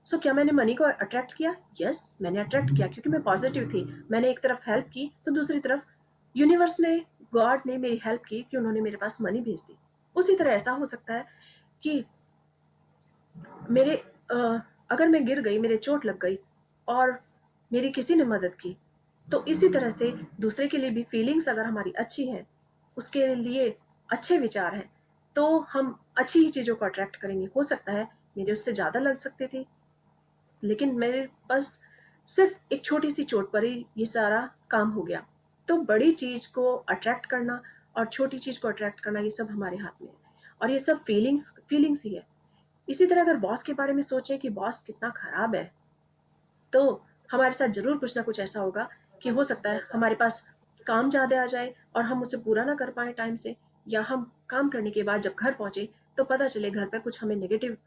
सो क्या मैंने मनी को अट्रैक्ट किया? यस, मैंने अट्रैक्ट किया, क्योंकि मैं पॉजिटिव थी। मैंने एक तरफ हेल्प की तो दूसरी तरफ यूनिवर्स ने, गॉड ने मेरी हेल्प की कि उन्होंने मेरे पास मनी भेज दी। उसी तरह ऐसा हो सकता है कि मेरे अगर मैं गिर गई, मेरे चोट लग गई और मेरी किसी ने मदद की, तो इसी तरह से दूसरे के लिए भी फीलिंग्स अगर हमारी अच्छी हैं, उसके लिए अच्छे विचार हैं, तो हम अच्छी ही चीज़ों को अट्रैक्ट करेंगे। हो सकता है मेरे उससे ज़्यादा लग सकती थी, लेकिन मेरे पास सिर्फ एक छोटी सी चोट पर ही ये सारा काम हो गया। तो बड़ी चीज़ को अट्रैक्ट करना और छोटी चीज़ को अट्रैक्ट करना, ये सब हमारे हाथ में है, और ये सब फीलिंग्स ही है। इसी तरह अगर बॉस के बारे में सोचें कि बॉस कितना ख़राब है, तो हमारे साथ ज़रूर कुछ ना कुछ ऐसा होगा कि हो सकता है हमारे पास काम ज़्यादा आ जाए और हम उसे पूरा ना कर पाएँ टाइम से, या हम काम करने के बाद जब घर पहुँचे तो पता चले घर पे कुछ हमें नेगेटिव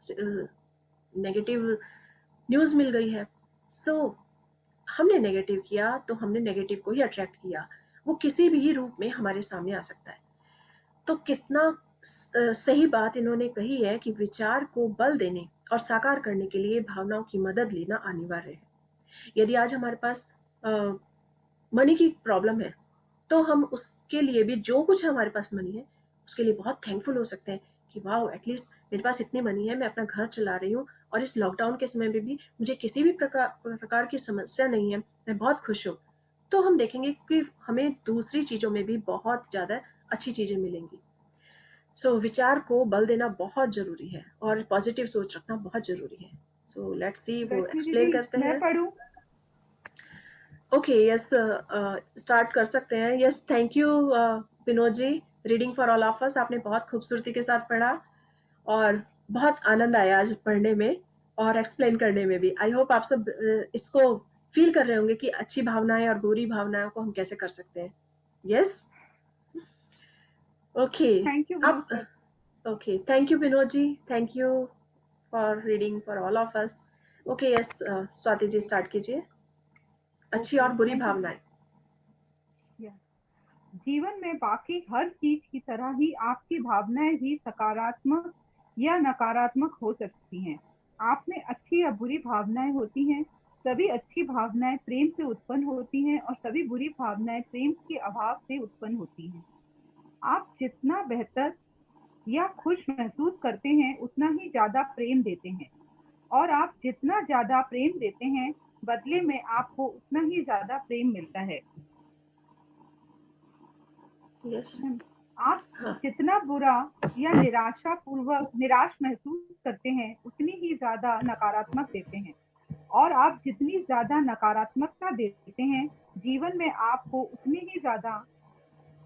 न्यूज़ मिल गई है। सो हमने नेगेटिव किया तो हमने नेगेटिव को ही अट्रैक्ट किया, वो किसी भी रूप में हमारे सामने आ सकता है। तो कितना सही बात इन्होंने कही है कि विचार को बल देने और साकार करने के लिए भावनाओं की मदद लेना अनिवार्य है। यदि आज हमारे पास मनी की प्रॉब्लम है, तो हम उसके लिए भी, जो कुछ है हमारे पास मनी है, उसके लिए बहुत थैंकफुल हो सकते हैं कि वाह, एटलीस्ट मेरे पास इतनी मनी है, मैं अपना घर चला रही हूँ, और इस लॉकडाउन के समय में भी मुझे किसी भी प्रकार की समस्या नहीं है, मैं बहुत खुश हूँ। तो हम देखेंगे कि हमें दूसरी चीज़ों में भी बहुत ज़्यादा अच्छी चीज़ें मिलेंगी। सो विचार को बल देना बहुत ज़रूरी है और पॉजिटिव सोच रखना बहुत ज़रूरी है। सो लेट्स सी, वो रश्मि एक्सप्लेन दीदी, करते मैं हैं। पढ़ूं? ओके, यस, स्टार्ट कर सकते हैं। Yes, thank you Vinod ji, reading for all of us. आपने बहुत खूबसूरती के साथ पढ़ा और बहुत आनंद आया आज पढ़ने में और एक्सप्लेन करने में भी। आई होप आप सब इसको फील कर रहे होंगे कि अच्छी भावनाएं और बुरी भावनाओं को हम कैसे कर सकते हैं। Yes, okay. थैंक यू अब sir. Okay, thank you Vinod ji, thank you for reading for all of us. Okay, yes, Swati ji start कीजिए। अच्छी और बुरी भावनाएं। जीवन में बाकी हर चीज की तरह ही आपकी भावनाएं भी सकारात्मक या नकारात्मक हो सकती हैं। आप में अच्छी या बुरी भावनाएं होती हैं। सभी अच्छी भावनाएं प्रेम से उत्पन्न होती हैं और सभी बुरी भावनाएं प्रेम के अभाव से उत्पन्न होती हैं। आप जितना बेहतर या खुश महसूस करते हैं, उतना ही ज्यादा प्रेम देते हैं, और आप जितना ज्यादा प्रेम देते हैं, बदले में आपको उतना ही ज्यादा प्रेम मिलता है। यस, आप हाँ, जितना बुरा या निराश महसूस करते हैं, उतनी ही ज्यादा नकारात्मक देते हैं, और आप जितनी ज्यादा नकारात्मकता देते हैं, जीवन में आपको उतनी ही ज्यादा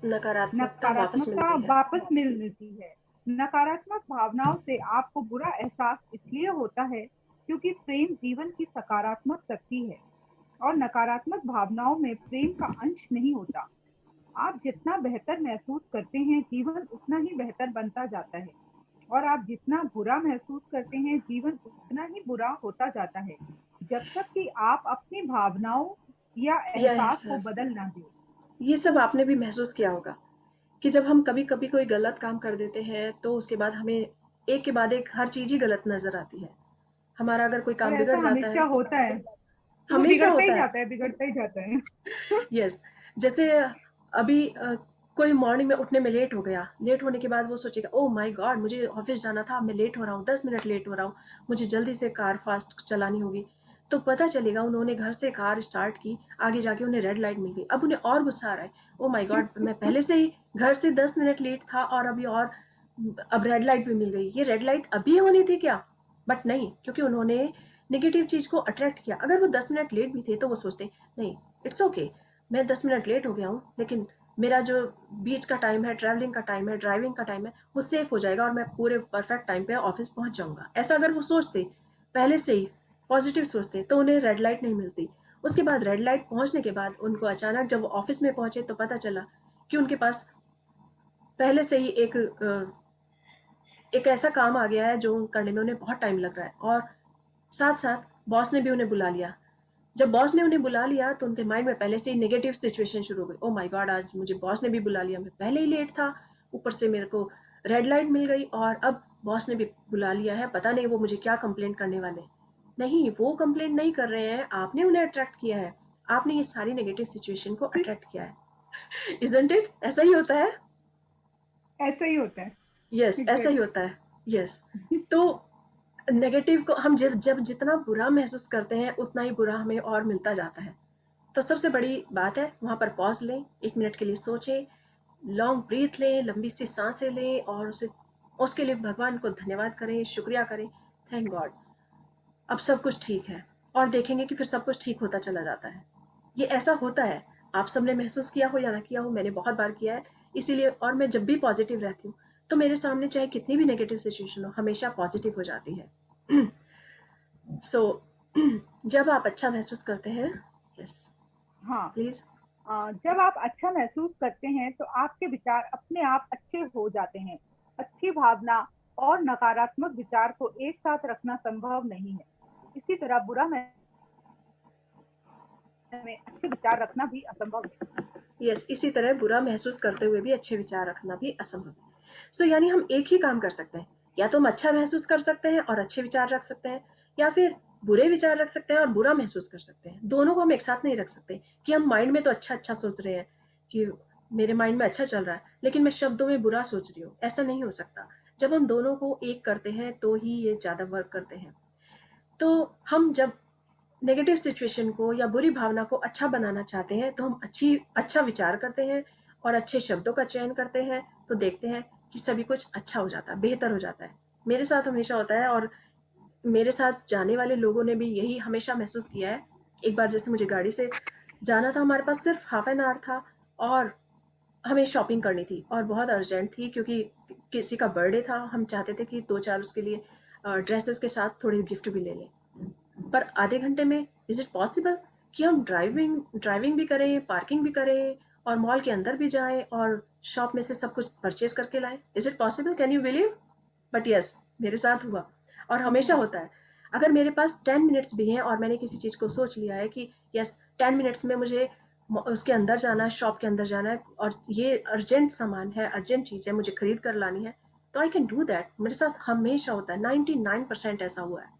नकारात्मकता वापस नकारात्मकता मिलती है। वापस मिलती है। नकारात्मक भावनाओं से आपको बुरा एहसास इसलिए होता है क्योंकि प्रेम जीवन की सकारात्मक शक्ति है, और नकारात्मक भावनाओं में प्रेम का अंश नहीं होता। आप जितना बेहतर महसूस करते हैं, जीवन उतना ही बेहतर बनता जाता है, और आप जितना बुरा महसूस करते हैं, जीवन उतना ही बुरा होता जाता है, जब तक कि आप अपनी भावनाओं या एहसास को यस, बदल ना दें। ये सब आपने भी महसूस किया होगा कि जब हम कभी कभी कोई गलत काम कर देते हैं, तो उसके बाद हमें एक के बाद एक हर चीज ही गलत नजर आती है। हमारा अगर कोई और काम ऐसा बिगड़ जाता हमेशा है, होता है, वो हमेशा बिगड़ता ही होता है। जाता है, बिगड़ता ही जाता है। यस, जैसे अभी कोई मॉर्निंग में उठने में लेट हो गया, लेट होने के बाद वो सोचेगा, ओह माय गॉड, मुझे ऑफिस जाना था, मैं लेट हो रहा हूँ, 10 मिनट लेट हो रहा हूँ, मुझे जल्दी से कार फास्ट चलानी होगी। तो पता चलेगा उन्होंने घर से कार स्टार्ट की, आगे जाके उन्हें रेड लाइट मिल गई। अब उन्हें और गुस्सा आ रहा है, ओ माय गॉड, मैं पहले से ही घर से 10 मिनट लेट था और अभी और अब रेड लाइट भी मिल गई, ये रेड लाइट अभी होनी थी क्या? बट नहीं, क्योंकि उन्होंने नेगेटिव चीज को अट्रैक्ट किया। अगर वो 10 मिनट लेट भी थे तो वो सोचते, नहीं, इट्स ओके, मैं 10 मिनट लेट हो गया हूँ, लेकिन मेरा जो बीच का टाइम है, ट्रैवलिंग का टाइम है, ड्राइविंग का टाइम है, वो सेफ हो जाएगा और मैं पूरे परफेक्ट टाइम पे ऑफिस पहुंच जाऊंगा। ऐसा अगर वो सोचते, पहले से ही पॉजिटिव सोचते, तो उन्हें रेड लाइट नहीं मिलती। उसके बाद रेड लाइट पहुंचने के बाद उनको अचानक जब वो ऑफिस में पहुंचे तो पता चला कि उनके पास पहले से ही एक ऐसा काम आ गया है जो करने में उन्हें बहुत टाइम लग रहा है, और साथ साथ बॉस ने भी उन्हें बुला लिया। जब बॉस ने उन्हें बुला लिया तो उनके माइंड में पहले से ही नेगेटिव सिचुएशन शुरू हो गई। ओ माय गॉड, आज मुझे बॉस ने भी बुला लिया, मैं पहले ही लेट था, ऊपर से मेरे को रेड लाइट मिल गई, और अब बॉस ने भी बुला लिया है, पता नहीं वो मुझे क्या कंप्लेंट करने वाले। नहीं, वो कंप्लेंट नहीं कर रहे हैं, आपने उन्हें अट्रैक्ट किया है, आपने ये सारी नेगेटिव सिचुएशन को अट्रैक्ट किया है। Isn't it? ऐसा ही होता है। ऐसा ही होता है। यस, ऐसा ही होता है। यस, तो नेगेटिव को हम जब जितना बुरा महसूस करते हैं, उतना ही बुरा हमें और मिलता जाता है। तो सबसे बड़ी बात है, वहाँ पर पॉज लें, 1 मिनट के लिए सोचें, लॉन्ग ब्रीथ लें, लंबी सी सांसें लें, और उसके लिए भगवान को धन्यवाद करें, शुक्रिया करें, थैंक गॉड, अब सब कुछ ठीक है, और देखेंगे कि फिर सब कुछ ठीक होता चला जाता है। ये ऐसा होता है, आप सबने महसूस किया हो या ना किया हो, मैंने बहुत बार किया है। इसीलिए और मैं जब भी पॉजिटिव रहती हूँ तो मेरे सामने चाहे कितनी भी नेगेटिव सिचुएशन हो, हमेशा पॉजिटिव हो जाती है। सो जब आप अच्छा महसूस करते हैं, यस हाँ, प्लीज। जब आप अच्छा महसूस करते हैं तो आपके विचार अपने आप अच्छे हो जाते हैं। अच्छी भावना और नकारात्मक विचार को एक साथ रखना संभव नहीं है। इसी तरह बुरा में अच्छे विचार रखना भी असंभव है। यस, इसी तरह बुरा महसूस करते हुए भी अच्छे विचार रखना भी असंभव है। सो यानी हम एक ही काम कर सकते हैं, या तो हम अच्छा महसूस कर सकते हैं और अच्छे विचार रख सकते हैं, या फिर बुरे विचार रख सकते हैं और बुरा महसूस कर सकते हैं। दोनों को हम एक साथ नहीं रख सकते कि हम माइंड में तो अच्छा अच्छा सोच रहे हैं कि मेरे माइंड में अच्छा चल रहा है, लेकिन मैं शब्दों में बुरा सोच रही हूँ। ऐसा नहीं हो सकता। जब हम दोनों को एक करते हैं तो ही ये ज़्यादा वर्क करते हैं। तो हम जब नेगेटिव सिचुएशन को या बुरी भावना को अच्छा बनाना चाहते हैं तो हम अच्छा विचार करते हैं और अच्छे शब्दों का चयन करते हैं, तो देखते हैं कि सभी कुछ अच्छा हो जाता है, बेहतर हो जाता है। मेरे साथ हमेशा होता है और मेरे साथ जाने वाले लोगों ने भी यही हमेशा महसूस किया है। एक बार जैसे मुझे गाड़ी से जाना था, हमारे पास सिर्फ हाफ एन आवर था और हमें शॉपिंग करनी थी और बहुत अर्जेंट थी क्योंकि किसी का बर्थडे था। हम चाहते थे कि 2-4 उसके लिए ड्रेसेस के साथ थोड़े गिफ्ट भी ले लें। पर आधे घंटे में इज इट पॉसिबल कि हम ड्राइविंग भी करें, पार्किंग भी करें और मॉल के अंदर भी जाएं और शॉप में से सब कुछ परचेज करके लाएं? Is it possible? Can you believe? But yes, मेरे साथ हुआ और हमेशा होता है। अगर मेरे पास 10 मिनट्स भी हैं और मैंने किसी चीज़ को सोच लिया है कि यस 10 मिनट्स में मुझे उसके अंदर जाना है, शॉप के अंदर जाना है और ये अर्जेंट सामान है, अर्जेंट चीज़ है, मुझे खरीद कर लानी है, तो आई कैन डू दैट। मेरे साथ हमेशा होता है, 99% ऐसा हुआ है।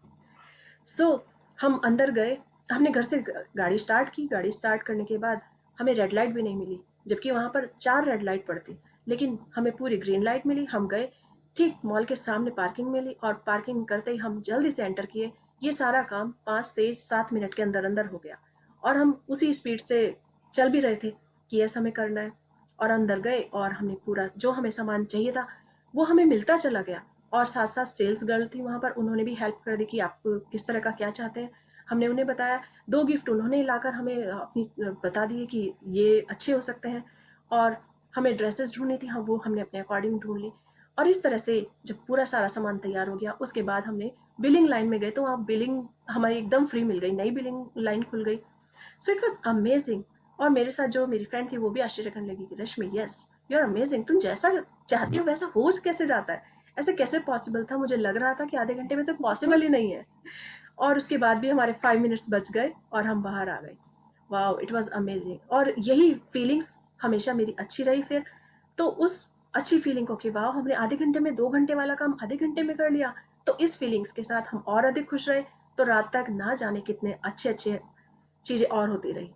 सो हम अंदर गए, हमने घर से गाड़ी स्टार्ट की। गाड़ी स्टार्ट करने के बाद हमें रेड लाइट भी नहीं मिली, जबकि वहाँ पर 4 रेड लाइट पड़ती, लेकिन हमें पूरी ग्रीन लाइट मिली। हम गए, ठीक मॉल के सामने पार्किंग मिली और पार्किंग करते ही हम जल्दी से एंटर किए। ये सारा काम 5 से 7 मिनट के अंदर अंदर हो गया और हम उसी स्पीड से चल भी रहे थे कि यस हमें करना है। और अंदर गए और हमने पूरा जो हमें सामान चाहिए था वो हमें मिलता चला गया। और साथ साथ सेल्स गर्ल थी वहाँ पर, उन्होंने भी हेल्प कर दी कि आप किस तरह का क्या चाहते हैं। हमने उन्हें बताया, 2 गिफ्ट उन्होंने लाकर हमें अपनी बता दिए कि ये अच्छे हो सकते हैं। और हमें ड्रेसेस ढूंढनी थी, हाँ वो हमने अपने अकॉर्डिंग ढूंढ ली। और इस तरह से जब पूरा सारा सामान तैयार हो गया उसके बाद हमने बिलिंग लाइन में गए तो वहाँ बिलिंग हमारी एकदम फ्री मिल गई, नई बिलिंग लाइन खुल गई। So it was amazing. और मेरे साथ जो मेरी फ्रेंड थी वो भी आश्चर्य करने लगी कि रश्मि यस यू आर अमेजिंग, तुम जैसा चाहती हो वैसा हो कैसे जाता है, ऐसे कैसे पॉसिबल था? मुझे लग रहा था कि आधे घंटे में तो पॉसिबल ही नहीं है। और उसके बाद भी हमारे 5 मिनट्स बच गए और हम बाहर आ गए। Wow, it was amazing. और यही फीलिंग्स हमेशा मेरी अच्छी रही फिर। तो उस अच्छी फीलिंग को कि वाओ हमने आधे घंटे में 2 घंटे वाला काम आधे घंटे में कर लिया, तो इस फीलिंग्स के साथ हम और अधिक खुश रहे। तो रात तक ना जाने कितने अच्छे अच्छे चीज़ें और होती रही।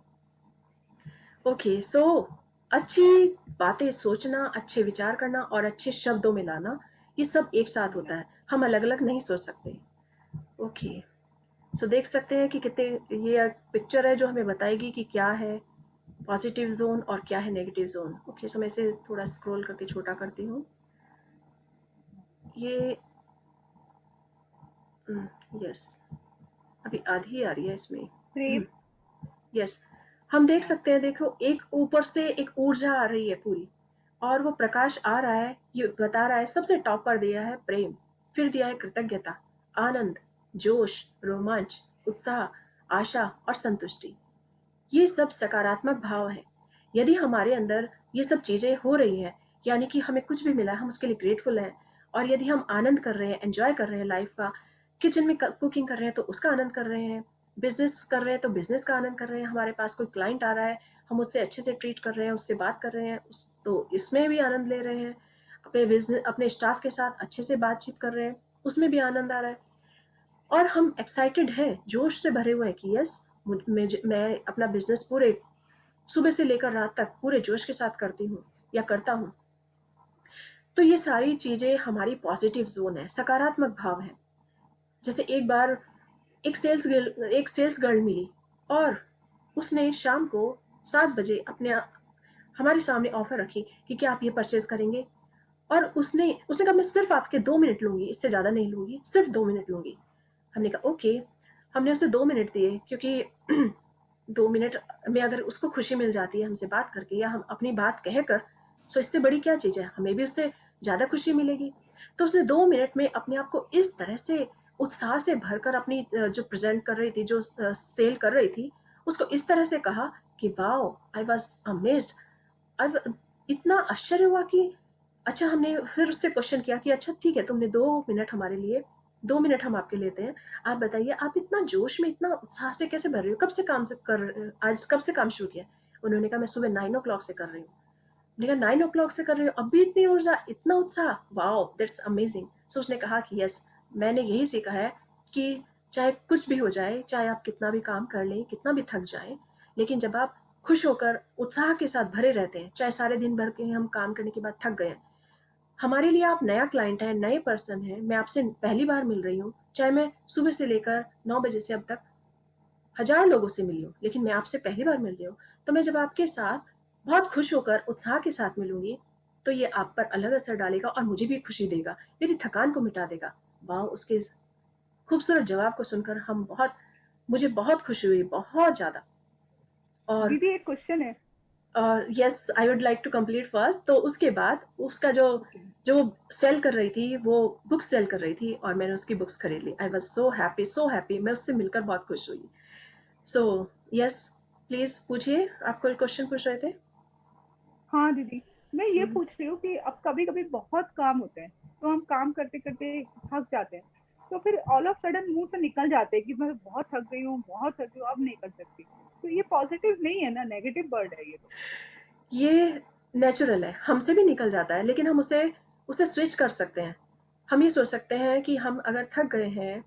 ओके, सो अच्छी बातें सोचना, अच्छे विचार करना और अच्छे शब्दों में लाना, ये सब एक साथ होता है, हम अलग अलग नहीं सोच सकते। ओके, सो देख सकते हैं कि कितने ये पिक्चर है जो हमें बताएगी कि क्या है पॉजिटिव जोन और क्या है नेगेटिव जोन। ओके, सो मैं इसे थोड़ा स्क्रॉल करके छोटा करती हूँ। ये यस अभी आधी आ रही है इसमें। प्रेम यस, हम देख सकते हैं, देखो एक ऊपर से एक ऊर्जा आ रही है पूरी और वो प्रकाश आ रहा है, ये बता रहा है सबसे टॉप पर दिया है प्रेम, फिर दिया है कृतज्ञता, आनंद, जोश, रोमांच, उत्साह, आशा और संतुष्टि। ये सब सकारात्मक भाव है। यदि हमारे अंदर ये सब चीज़ें हो रही हैं, यानी कि हमें कुछ भी मिला हम उसके लिए ग्रेटफुल हैं, और यदि हम आनंद कर रहे हैं, एंजॉय कर रहे हैं लाइफ का, किचन में कुकिंग कर रहे हैं तो उसका आनंद कर रहे हैं, बिजनेस कर रहे हैं तो बिजनेस का आनंद कर रहे हैं, हमारे पास कोई क्लाइंट आ रहा है हम उससे अच्छे से ट्रीट कर रहे हैं, उससे बात कर रहे हैं तो इसमें भी आनंद ले रहे हैं, अपने बिजनेस अपने स्टाफ के साथ अच्छे से बातचीत कर रहे हैं उसमें भी आनंद आ रहा है, और हम एक्साइटेड हैं, जोश से भरे हुए हैं कि यस मैं अपना बिजनेस पूरे सुबह से लेकर रात तक पूरे जोश के साथ करती हूँ या करता हूँ। तो ये सारी चीज़ें हमारी पॉजिटिव जोन है, सकारात्मक भाव है। जैसे एक बार एक सेल्स गर्ल मिली और उसने शाम को 7 बजे हमारे सामने ऑफर रखी कि क्या आप ये परचेज करेंगे, और उसने कहा मैं सिर्फ आपके 2 मिनट लूँगी, इससे ज़्यादा नहीं लूँगी, सिर्फ 2 मिनट लूँगी। हमने कहा ओके, हमने उसे 2 मिनट दिए क्योंकि 2 मिनट में अगर उसको खुशी मिल जाती है हमसे बात करके या हम अपनी बात कहकर, सो इससे बड़ी क्या चीज़ है, हमें भी उससे ज़्यादा खुशी मिलेगी। तो उसने 2 मिनट में अपने आप को इस तरह से उत्साह से भरकर अपनी जो प्रेजेंट कर रही थी, जो सेल कर रही थी, उसको इस तरह से कहा कि वाओ, आई वाज अमेज्ड। अब इतना आश्चर्य हुआ कि अच्छा, हमने फिर उससे क्वेश्चन किया कि अच्छा ठीक है, तुमने 2 मिनट हमारे लिए, 2 मिनट हम आपके लेते हैं, आप बताइए आप इतना जोश में, इतना उत्साह से कैसे भर रही हो, कब से काम से कर, आज कब से काम शुरू किया? उन्होंने कहा मैं सुबह 9 o'clock से कर रही हूँ। मैंने कहा 9 o'clock से कर रही हो, अब भी इतनी ऊर्जा, इतना उत्साह, वाओ, दैट्स अमेजिंग। सो उसने कहा कि यस, मैंने यही सीखा है कि चाहे कुछ भी हो जाए, चाहे आप कितना भी काम कर लें, कितना भी थक जाएं, लेकिन जब आप खुश होकर उत्साह के साथ भरे रहते हैं, चाहे सारे दिन भर के हम काम करने के बाद थक गए, हमारे लिए आप नया क्लाइंट है, नए पर्सन है, मैं आपसे पहली बार मिल रही हूँ, चाहे मैं सुबह से लेकर 9 बजे से अब तक 1000 लोगों से मिली हूँ, लेकिन मैं आपसे पहली बार मिल रही हूँ, तो मैं जब आपके साथ बहुत खुश होकर उत्साह के साथ मिलूंगी, तो ये आप पर अलग असर डालेगा और मुझे भी खुशी देगा, मेरी थकान को मिटा देगा। वाह, उसके इस खूबसूरत जवाब को सुनकर मुझे बहुत खुशी हुई, बहुत ज़्यादा। और दीदी एक क्वेश्चन है। Yes, I would like to complete first. तो उसके बाद उसका जो सेल कर रही थी, वो बुक सेल कर रही थी और मैंने उसकी बुक्स खरीद ली। I was so happy, so happy, मैं उससे मिलकर बहुत खुश हुई। सो यस, प्लीज पूछिए, आप कोई क्वेश्चन पूछ रहे थे? हाँ दीदी, मैं ये पूछ रही हूँ कि अब कभी कभी बहुत काम होते हैं, तो हम काम करते करते थक जाते हैं, तो फिर ऑल ऑफ सडन मुंह से निकल जाते हैं कि मैं बहुत थक गई हूँ, बहुत थक गई हूँ, अब नहीं कर सकती। तो ये पॉजिटिव नहीं है ना, नेगेटिव वर्ड है ये तो। ये नेचुरल है, हमसे भी निकल जाता है, लेकिन हम उसे स्विच कर सकते हैं। हम ये सोच सकते हैं कि हम अगर थक गए हैं,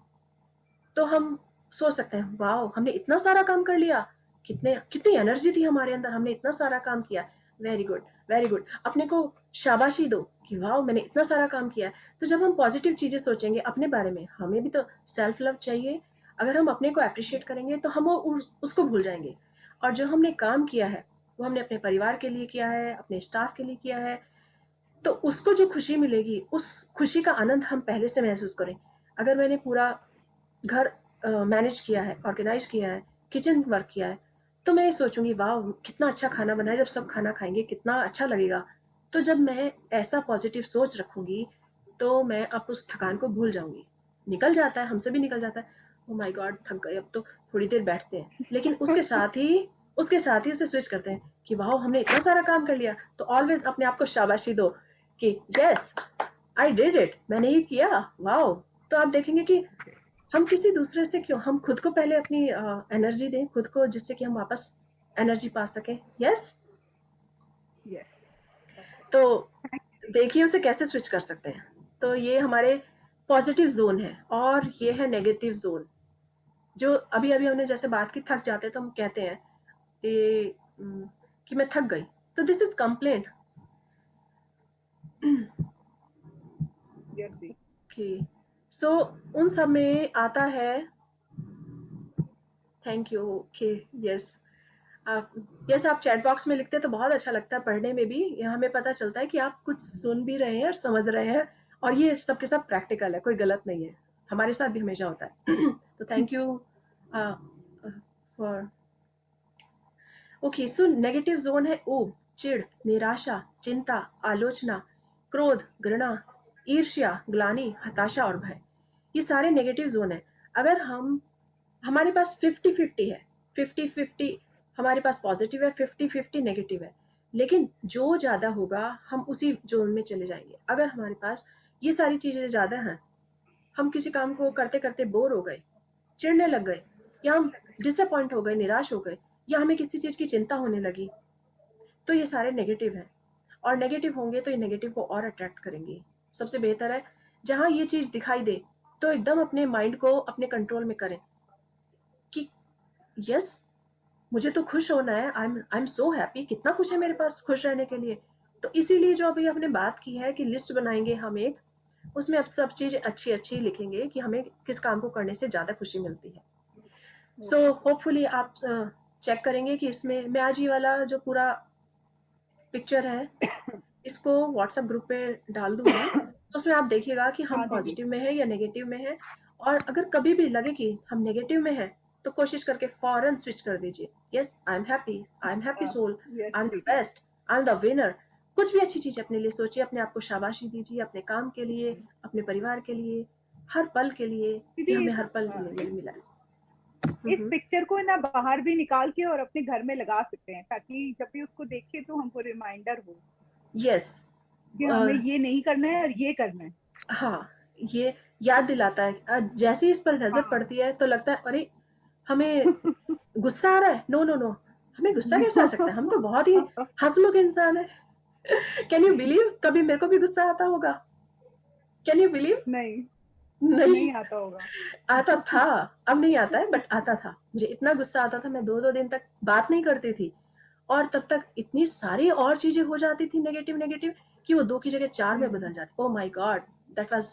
तो हम सोच सकते हैं वाओ, हमने इतना सारा काम कर लिया, कितनी एनर्जी थी हमारे अंदर, हमने इतना सारा काम किया, वेरी गुड, वेरी गुड। अपने को शाबाशी दो कि वाओ, मैंने इतना सारा काम किया है। तो जब हम पॉजिटिव चीज़ें सोचेंगे अपने बारे में, हमें भी तो सेल्फ लव चाहिए, अगर हम अपने को अप्रिशिएट करेंगे तो हम उसको भूल जाएंगे। और जो हमने काम किया है, वो हमने अपने परिवार के लिए किया है, अपने स्टाफ के लिए किया है, तो उसको जो खुशी मिलेगी, उस खुशी का आनंद हम पहले से महसूस करें। अगर मैंने पूरा घर मैनेज किया है, ऑर्गेनाइज किया है, किचन वर्क किया है, तो मैं ये सोचूंगी वाह, कितना अच्छा खाना बना है, जब सब खाना खाएंगे कितना अच्छा लगेगा। तो जब मैं ऐसा पॉजिटिव सोच रखूंगी, तो मैं अब उस थकान को भूल जाऊंगी। निकल जाता है, हमसे भी निकल जाता है, ओ माय गॉड थक गए, अब तो थोड़ी देर बैठते हैं, लेकिन उसके साथ ही उसे स्विच करते हैं कि वाह, हमने इतना सारा काम कर लिया। तो ऑलवेज अपने आप को शाबाशी दो कि यस, आई डिड इट, मैंने ये किया, वाह। तो आप देखेंगे कि हम किसी दूसरे से क्यों, हम खुद को पहले अपनी एनर्जी दें खुद को, जिससे कि हम वापस एनर्जी पा सकें। यस, यस, तो देखिए उसे कैसे स्विच कर सकते हैं। तो ये हमारे पॉजिटिव जोन है और ये है नेगेटिव जोन। जो अभी अभी हमने जैसे बात की, थक जाते हैं तो हम कहते हैं कि मैं थक गई, तो दिस इज कंप्लेंट। यस दी। कि सो उन सब में आता है, थैंक यू, ओके, यस, आप चैट बॉक्स में लिखते हैं तो बहुत अच्छा लगता है पढ़ने में भी, ये हमें पता चलता है कि आप कुछ सुन भी रहे हैं और समझ रहे हैं, और ये सब के सब प्रैक्टिकल है, कोई गलत नहीं है, हमारे साथ भी हमेशा होता है। तो thank you for. Okay, so negative zone है ऊब, चिढ़, निराशा, चिंता, आलोचना, क्रोध, घृणा, ईर्ष्या, ग्लानि, हताशा और भय। ये सारे नेगेटिव जोन है। अगर हमारे पास 50-50 है, 50-50 हमारे पास पॉजिटिव है, 50-50 नेगेटिव है, लेकिन जो ज़्यादा होगा हम उसी जोन में चले जाएंगे। अगर हमारे पास ये सारी चीज़ें ज़्यादा हैं, हम किसी काम को करते करते बोर हो गए, चिढ़ने लग गए, या हम डिसअपॉइंट हो गए, निराश हो गए, या हमें किसी चीज़ की चिंता होने लगी, तो ये सारे नेगेटिव हैं। और नेगेटिव होंगे तो ये नेगेटिव को और अट्रैक्ट करेंगे। सबसे बेहतर है जहाँ ये चीज़ दिखाई दे तो एकदम अपने माइंड को अपने कंट्रोल में करें कि यस, मुझे तो खुश होना है, आई एम सो हैप्पी, कितना कुछ है मेरे पास खुश रहने के लिए। तो इसीलिए जो अभी हमने बात की है कि लिस्ट बनाएंगे हम एक, उसमें अब सब चीज़ अच्छी अच्छी लिखेंगे कि हमें किस काम को करने से ज़्यादा खुशी मिलती है। सो होपफुली आप चेक करेंगे कि इसमें मैं आज ये वाला जो पूरा पिक्चर है इसको व्हाट्सएप ग्रुप पे डाल दूंगी, तो उसमें आप देखिएगा कि हम हाँ दीदी। पॉजिटिव में है या नेगेटिव में है। और अगर कभी भी लगे कि हम नेगेटिव में हैं, तो कोशिश करके फौरन स्विच कर दीजिए, yes I am happy soul, Yes, I am the didi. Best, I am the winner. कुछ भी अच्छी चीज अपने लिए सोचिए, अपने आप को शाबाशी दीजिए, अपने काम के लिए, अपने परिवार के लिए, हर पल के लिए कि दीदी, हमें हर पल के लिए मिला है। इस पिक्चर को ना बाहर भी निकाल के और अपने घर में लगा सकते हैं, ताकि जब भी उसको देखे तो हमको रिमाइंडर हो यस, कि हमें ये नहीं करना है और ये करना है। हाँ, ये याद दिलाता है। जैसे ही इस पर नजर हाँ। पड़ती है तो लगता है अरे हमें गुस्सा आ रहा है, नो नो नो, हमें गुस्सा कैसे आ सकता है, हम तो बहुत ही हंसमुख इंसान है। कैन यू बिलीव, कभी मेरे को भी गुस्सा आता होगा? Can you believe? नहीं नहीं आता होगा। आता था, अब नहीं आता है, बट आता था। मुझे इतना गुस्सा आता था, मैं 2-2 दिन तक बात नहीं करती थी, और तब तक इतनी सारी और चीजें हो जाती थी नेगेटिव नेगेटिव कि वो 2 की जगह 4 में बदल जाती। Oh my God, that was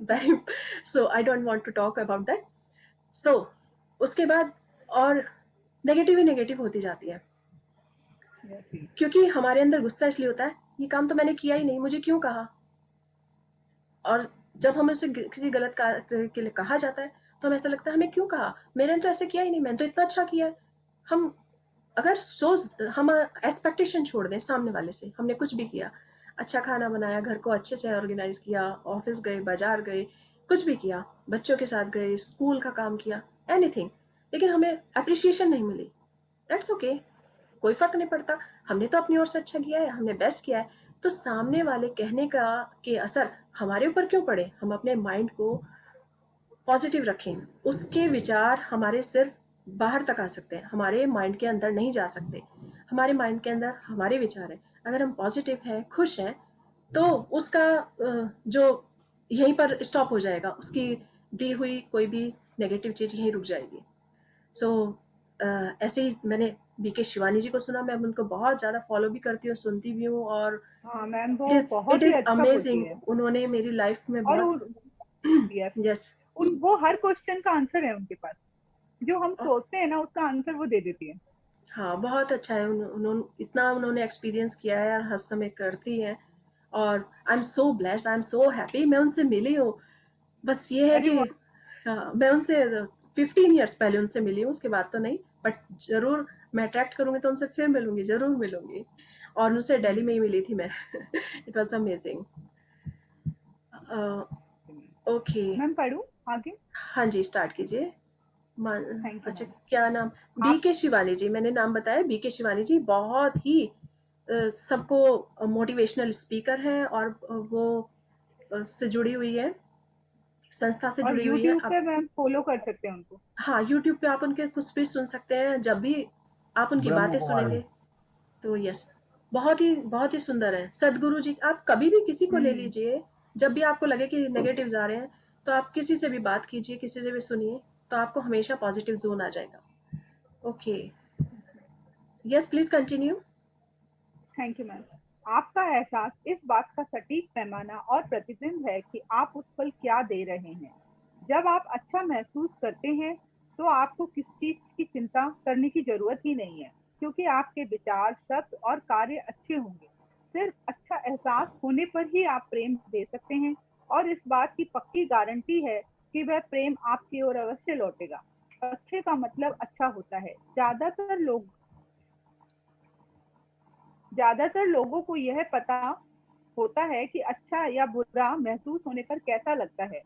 very, so I don't want to talk about that. So उसके बाद और नेगेटिव ही नेगेटिव होती जाती है, क्योंकि हमारे अंदर गुस्सा इसलिए होता है, ये काम तो मैंने किया ही नहीं, मुझे क्यों कहा। और जब हमें उसे किसी गलत कार्य के लिए कहा जाता है तो हमें ऐसा लगता है हमें क्यों कहा, मैंने तो ऐसे किया ही नहीं, मैंने तो इतना अच्छा किया है। हम अगर हम एक्सपेक्टेशन छोड़ दें सामने वाले से, हमने कुछ भी किया, अच्छा खाना बनाया, घर को अच्छे से ऑर्गेनाइज किया, ऑफिस गए, बाजार गए, कुछ भी किया, बच्चों के साथ गए, स्कूल का काम किया, एनीथिंग, लेकिन हमें अप्रिशिएशन नहीं मिली, दैट्स ओके, कोई फर्क नहीं पड़ता, हमने तो अपनी ओर से अच्छा किया है, हमने बेस्ट किया है। तो सामने वाले कहने का के असर हमारे ऊपर क्यों पड़े? हम अपने माइंड को पॉजिटिव रखें, उसके विचार हमारे सिर्फ बाहर तक आ सकते हैं, हमारे माइंड के अंदर नहीं जा सकते। हमारे माइंड के अंदर हमारे विचार हैं, अगर हम पॉजिटिव हैं, खुश हैं, तो उसका जो यहीं पर स्टॉप हो जाएगा, उसकी दी हुई कोई भी नेगेटिव चीज यहीं रुक जाएगी। सो ऐसे ही मैंने बीके शिवानी जी को सुना, मैं उनको बहुत ज़्यादा फॉलो भी करती हूँ, सुनती भी हूँ, और हाँ मैम, वो इट बहुत ही इज़ अच्छा बोलती अमेजिंग। है। उन्होंने मेरी लाइफ में और बहुत यस, यस वो हर क्वेश्चन का आंसर है उनके पास, जो हम सोचते हैं ना उसका आंसर वो दे देती है। हाँ, बहुत अच्छा है। उन्होंने इतना उन्होंने एक्सपीरियंस किया है और हर समय करती हैं, और I am so blessed, I am so happy मैं उनसे मिली हूँ। बस ये है अरे कि हाँ, मैं उनसे 15 ईयर्स पहले उनसे मिली हूँ, उसके बाद तो नहीं, बट जरूर मैं अट्रैक्ट करूंगी तो उनसे फिर मिलूंगी, जरूर मिलूंगी। और उनसे दिल्ली में ही मिली थी मैं। It was amazing. Okay, ma'am पढ़ूं आगे? हाँ जी, स्टार्ट कीजिए। थैंक यू अच्छा, मैम। क्या नाम? बीके शिवानी जी, मैंने नाम बताया, बीके शिवानी जी बहुत ही सबको मोटिवेशनल स्पीकर हैं, और वो से जुड़ी हुई है, संस्था से और जुड़ी हुई है। यूट्यूब पे आप मैम फॉलो कर सकते हैं उनको। हाँ, यूट्यूब पे आप उनके कुछ भी सुन सकते हैं, जब भी आप उनकी ब्रह्म बातें कुमारी। सुनेंगे तो यस, बहुत ही सुंदर है। सदगुरु जी, आप कभी भी किसी को ले लीजिए, जब भी आपको लगे कि नेगेटिव आ रहे हैं, तो आप किसी से भी बात कीजिए, किसी से भी सुनिए, तो आपको हमेशा पॉजिटिव जोन आ जाएगा। Okay, yes please continue. Thank you ma'am. आपका एहसास इस बात का सटीक पैमाना और प्रतिबिंब है कि आप उस पल क्या दे रहे हैं। जब आप अच्छा महसूस करते हैं तो आपको किस चीज की चिंता करने की जरूरत ही नहीं है, क्योंकि आपके विचार, शब्द और कार्य अच्छे होंगे। सिर्फ अच्छा एहसास होने पर ही आप प्रेम दे सकते हैं, और इस बात की पक्की गारंटी है कि वह प्रेम आपकी ओर अवश्य लौटेगा। अच्छे का मतलब अच्छा होता है। ज्यादातर लोगों को यह पता होता है कि अच्छा या बुरा महसूस होने पर कैसा लगता है,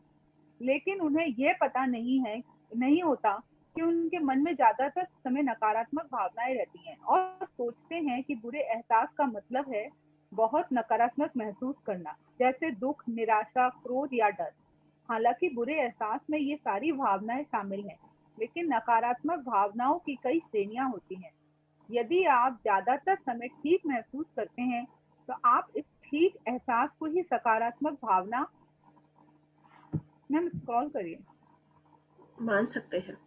लेकिन उन्हें यह पता नहीं होता कि उनके मन में ज्यादातर समय नकारात्मक भावनाएं रहती हैं, और सोचते हैं कि बुरे एहसास का मतलब है बहुत नकारात्मक महसूस करना, जैसे दुख, निराशा, क्रोध या डर। हालांकि बुरे एहसास में ये सारी भावनाएं शामिल हैं, लेकिन नकारात्मक भावनाओं की कई श्रेणियां होती हैं। यदि आप ज्यादातर समय ठीक महसूस करते हैं तो आप इस ठीक एहसास को ही सकारात्मक भावना, मैम स्क्रॉल करिए, मान सकते हैं।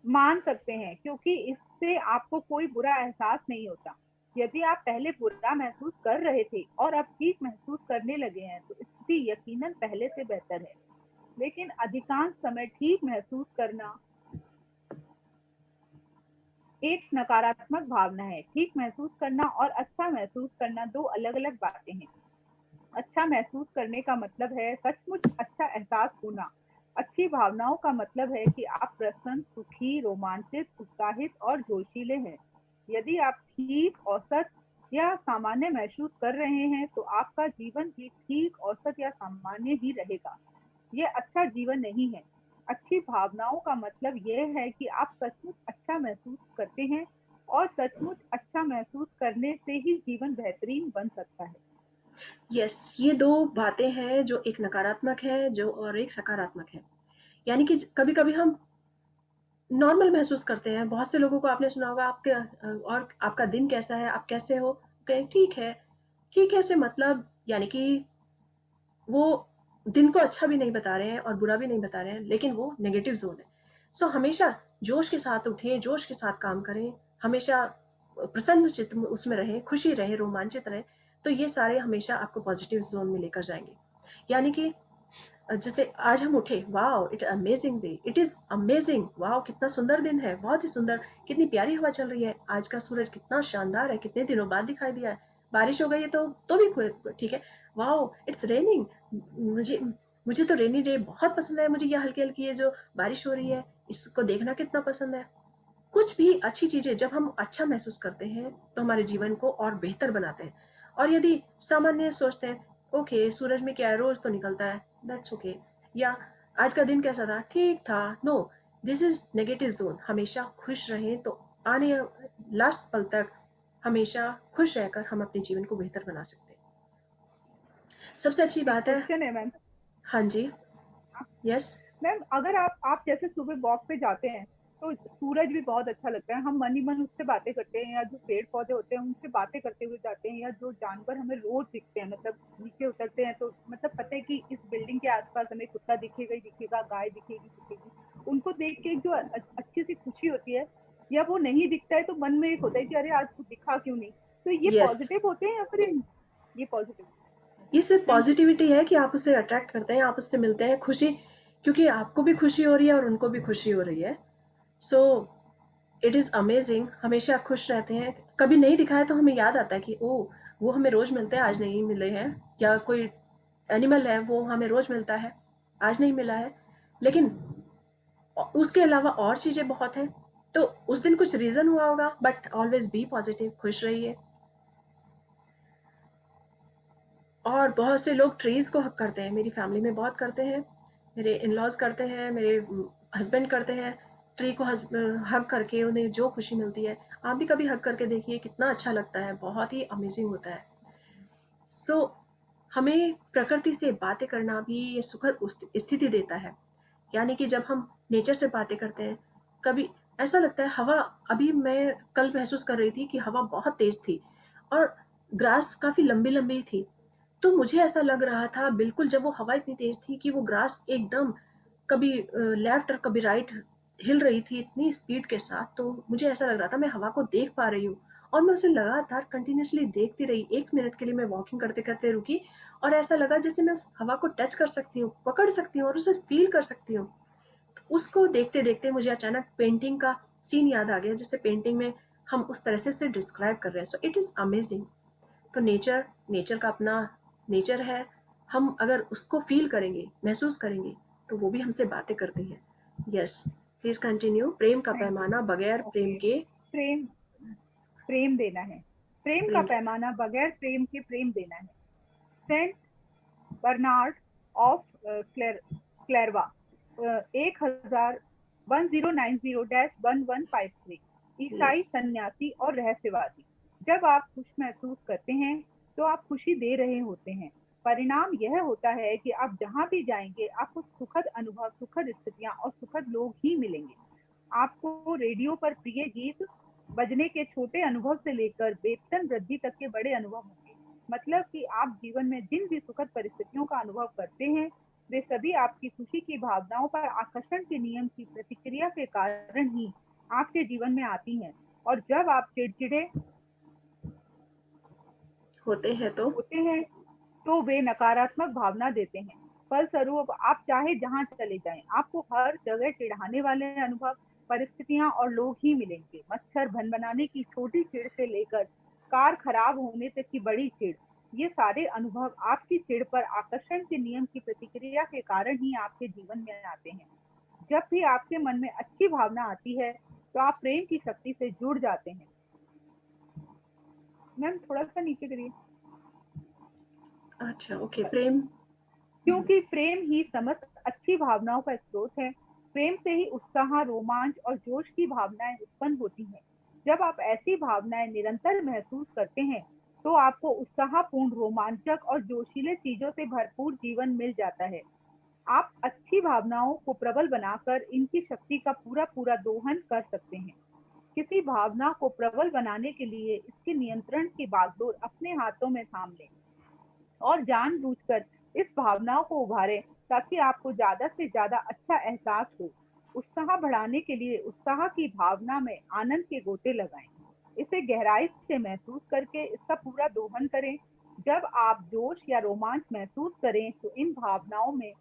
मान सकते हैं, क्योंकि इससे आपको कोई बुरा एहसास नहीं होता। यदि आप पहले बुरा महसूस कर रहे थे और अब ठीक महसूस करने लगे हैं तो स्थिति यकीनन पहले से बेहतर है। लेकिन अधिकांश समय ठीक महसूस करना एक नकारात्मक भावना है। ठीक महसूस करना और अच्छा महसूस करना दो अलग अलग बातें हैं। अच्छा महसूस करने का मतलब है सचमुच अच्छा एहसास होना, अच्छी भावनाओं का मतलब है कि आप प्रसन्न, सुखी, रोमांचित, उत्साहित और जोशीले हैं। यदि आप ठीक, औसत या सामान्य महसूस कर रहे हैं तो आपका जीवन भी ठीक, औसत या सामान्य ही रहेगा। ये अच्छा जीवन नहीं है। अच्छी भावनाओं का मतलब यह है कि आप सचमुच अच्छा महसूस करते हैं और सचमुच अच्छा महसूस करने से ही जीवन बेहतरीन बन सकता है। यस, ये दो बातें हैं जो एक नकारात्मक है जो और एक सकारात्मक है। यानी कि कभी कभी हम नॉर्मल महसूस करते हैं। बहुत से लोगों को आपने सुना होगा, आपके और आपका दिन कैसा है, आप कैसे हो, कहें ठीक है। ठीक है से मतलब यानी कि वो दिन को अच्छा भी नहीं बता रहे हैं और बुरा भी नहीं बता रहे हैं, लेकिन वो नेगेटिव जोन है। सो हमेशा जोश के साथ उठें, जोश के साथ काम करें, हमेशा प्रसन्न चित्त में उसमें रहें, खुशी रहें, रोमांचित रहें। तो ये सारे हमेशा आपको पॉजिटिव जोन में लेकर जाएंगे। यानी कि जैसे आज हम उठे, wow it amazing day, it is amazing, wow कितना सुंदर दिन है, बहुत ही सुंदर, कितनी प्यारी हवा चल रही है, आज का सूरज कितना शानदार है, कितने दिनों बाद दिखाई दिया है, बारिश हो गई है तो भी ठीक है। वाओ इट्स रेनिंग, मुझे मुझे तो रेनी डे बहुत पसंद है, मुझे ये हल्की हल्की ये जो बारिश हो रही है इसको देखना कितना पसंद है। कुछ भी अच्छी चीजें जब हम अच्छा महसूस करते हैं तो हमारे जीवन को और बेहतर बनाते हैं। और यदि सामान्य सोचते हैं, ओके सूरज में क्या है, रोज तो निकलता है, दैट्स ओके, या आज का दिन कैसा था, ठीक था, no, this is negative zone. हमेशा खुश रहें तो आने लास्ट पल तक हमेशा खुश रहकर हम अपने जीवन को बेहतर बना सकते हैं। सबसे अच्छी एक बात है। क्वेश्चन है मैम। हाँ जी, यस। मैम अगर आप जैसे सुबह वॉक पे जाते हैं तो सूरज भी बहुत अच्छा लगता है, हम मन ही मन उससे बातें करते हैं, या जो पेड़ पौधे होते हैं उनसे बातें करते हुए जाते हैं, या जो जानवर हमें रोज दिखते हैं, मतलब नीचे उतरते हैं तो मतलब पता है कि इस बिल्डिंग के आसपास हमें कुत्ता दिखेगा ही दिखेगा, गाय दिखेगी दिखेगी, उनको देख के एक जो अच्छी सी खुशी होती है, या वो नहीं दिखता है तो मन में एक होता है कि अरे आज कुछ दिखा क्यों नहीं। तो ये यस, पॉजिटिव होते हैं या फिर ये पॉजिटिव? ये सिर्फ थैंक यू। पॉजिटिविटी है कि आप उसे अट्रैक्ट करते हैं, आप उससे मिलते हैं, खुशी, क्योंकि आपको भी खुशी हो रही है और उनको भी खुशी हो रही है। So it is amazing. हमेशा खुश रहते हैं। कभी नहीं दिखा है तो हमें याद आता है कि ओ वो हमें रोज मिलते हैं, आज नहीं मिले हैं, या कोई एनिमल है वो हमें रोज मिलता है, आज नहीं मिला है, लेकिन उसके अलावा और चीजें बहुत हैं। तो उस दिन कुछ रीजन हुआ होगा, बट ऑलवेज बी पॉजिटिव, खुश रहिए। और बहुत से लोग ट्रीज को हक करते हैं, मेरी फैमिली में बहुत करते हैं, मेरे इन लॉज करते हैं, मेरे हस्बैंड करते हैं। ट्री को हक करके उन्हें जो खुशी मिलती है, आप भी कभी हक करके देखिए, कितना अच्छा लगता है, बहुत ही अमेजिंग होता है। सो हमें प्रकृति से बातें करना भी ये सुखद स्थिति देता है। यानी कि जब हम नेचर से बातें करते हैं, कभी ऐसा लगता है, हवा, अभी मैं कल महसूस कर रही थी कि हवा बहुत तेज थी और ग्रास काफी लंबी लंबी थी। तो मुझे ऐसा लग रहा था बिल्कुल, जब वो हवा इतनी तेज थी कि वो ग्रास एकदम कभी लेफ्ट और कभी राइट हिल रही थी इतनी स्पीड के साथ, तो मुझे ऐसा लग रहा था मैं हवा को देख पा रही हूँ। और मैं उसे लगातार कंटिन्यूसली देखती रही। 1 मिनट के लिए मैं वॉकिंग करते करते रुकी और ऐसा लगा जैसे मैं उस हवा को टच कर सकती हूँ, पकड़ सकती हूँ और उसे फील कर सकती हूँ। तो उसको देखते देखते मुझे अचानक पेंटिंग का सीन याद आ गया, जैसे पेंटिंग में हम उस तरह से उसे डिस्क्राइब कर रहे हैं। So it is amazing. तो नेचर का अपना नेचर है। हम अगर उसको फील करेंगे, महसूस करेंगे, तो वो भी हमसे बातें करती है। Yes, please continue. प्रेम का थैंक यू। पैमाना बगैर प्रेम ओके। के। प्रेम प्रेम देना है। प्रेम का प्रेम के। पैमाना बगैर प्रेम के प्रेम देना है। सेंट बर्नार्ड ऑफ क्लेरवा 1090-1153 ईसाई यस, सन्यासी और रहस्यवादी। जब आप खुश महसूस करते हैं तो आप खुशी दे रहे होते हैं। परिणाम यह होता है कि आप जहां भी जाएंगे आपको सुखद अनुभव, सुखद स्थितियां और सुखद लोग ही मिलेंगे। आपको रेडियो पर प्रिय गीत बजने के छोटे अनुभव से लेकर वेतन वृद्धि तक के बड़े अनुभव होंगे। मतलब कि आप जीवन में जिन भी सुखद परिस्थितियों का अनुभव करते हैं वे सभी आपकी खुशी की भावनाओं पर आकर्षण के नियम की प्रतिक्रिया के कारण ही आपके जीवन में आती हैं। और जब आप चिड़चिड़े होते हैं तो। होते हैं तो वे नकारात्मक भावना देते हैं। फलस्वरूप आप चाहे जहां चले जाएं, आपको हर जगह चिढ़ाने वाले अनुभव, परिस्थितियां और लोग ही मिलेंगे। मच्छर भनभनाने की छोटी चिढ़ से लेकर कार खराब होने तक की बड़ी चिढ़, ये सारे अनुभव आपकी चिढ़ पर आकर्षण के नियम की प्रतिक्रिया प्रक्रिया के कारण ही आपके जीवन में आते हैं। जब भी आपके मन में अच्छी भावना आती है तो आप प्रेम की शक्ति से जुड़ जाते हैं। मैम थोड़ा सा नीचे करिए। अच्छा, ओके। प्रेम क्योंकि प्रेम ही समस्त अच्छी भावनाओं का स्रोत है। प्रेम से ही उत्साह, रोमांच और जोश की भावनाएं उत्पन्न होती हैं। जब आप ऐसी भावनाएं निरंतर महसूस करते हैं तो आपको उत्साहपूर्ण, रोमांचक और जोशीले चीजों से भरपूर जीवन मिल जाता है। आप अच्छी भावनाओं को प्रबल बनाकर इनकी शक्ति का पूरा पूरा दोहन कर सकते हैं। किसी भावना को प्रबल बनाने के लिए इसके नियंत्रण की बागडोर अपने हाथों में थाम लें और जानबूझकर इस भावनाओं को उभारें ताकि आपको ज्यादा से ज्यादा अच्छा एहसास हो। उत्साह बढ़ाने के लिए उत्साह की भावना में आनंद के गोते लगाएं। इसे गहराई से महसूस करके इसका पूरा दोहन करें। जब आप जोश या रोमांच महसूस करें तो इन भावनाओं में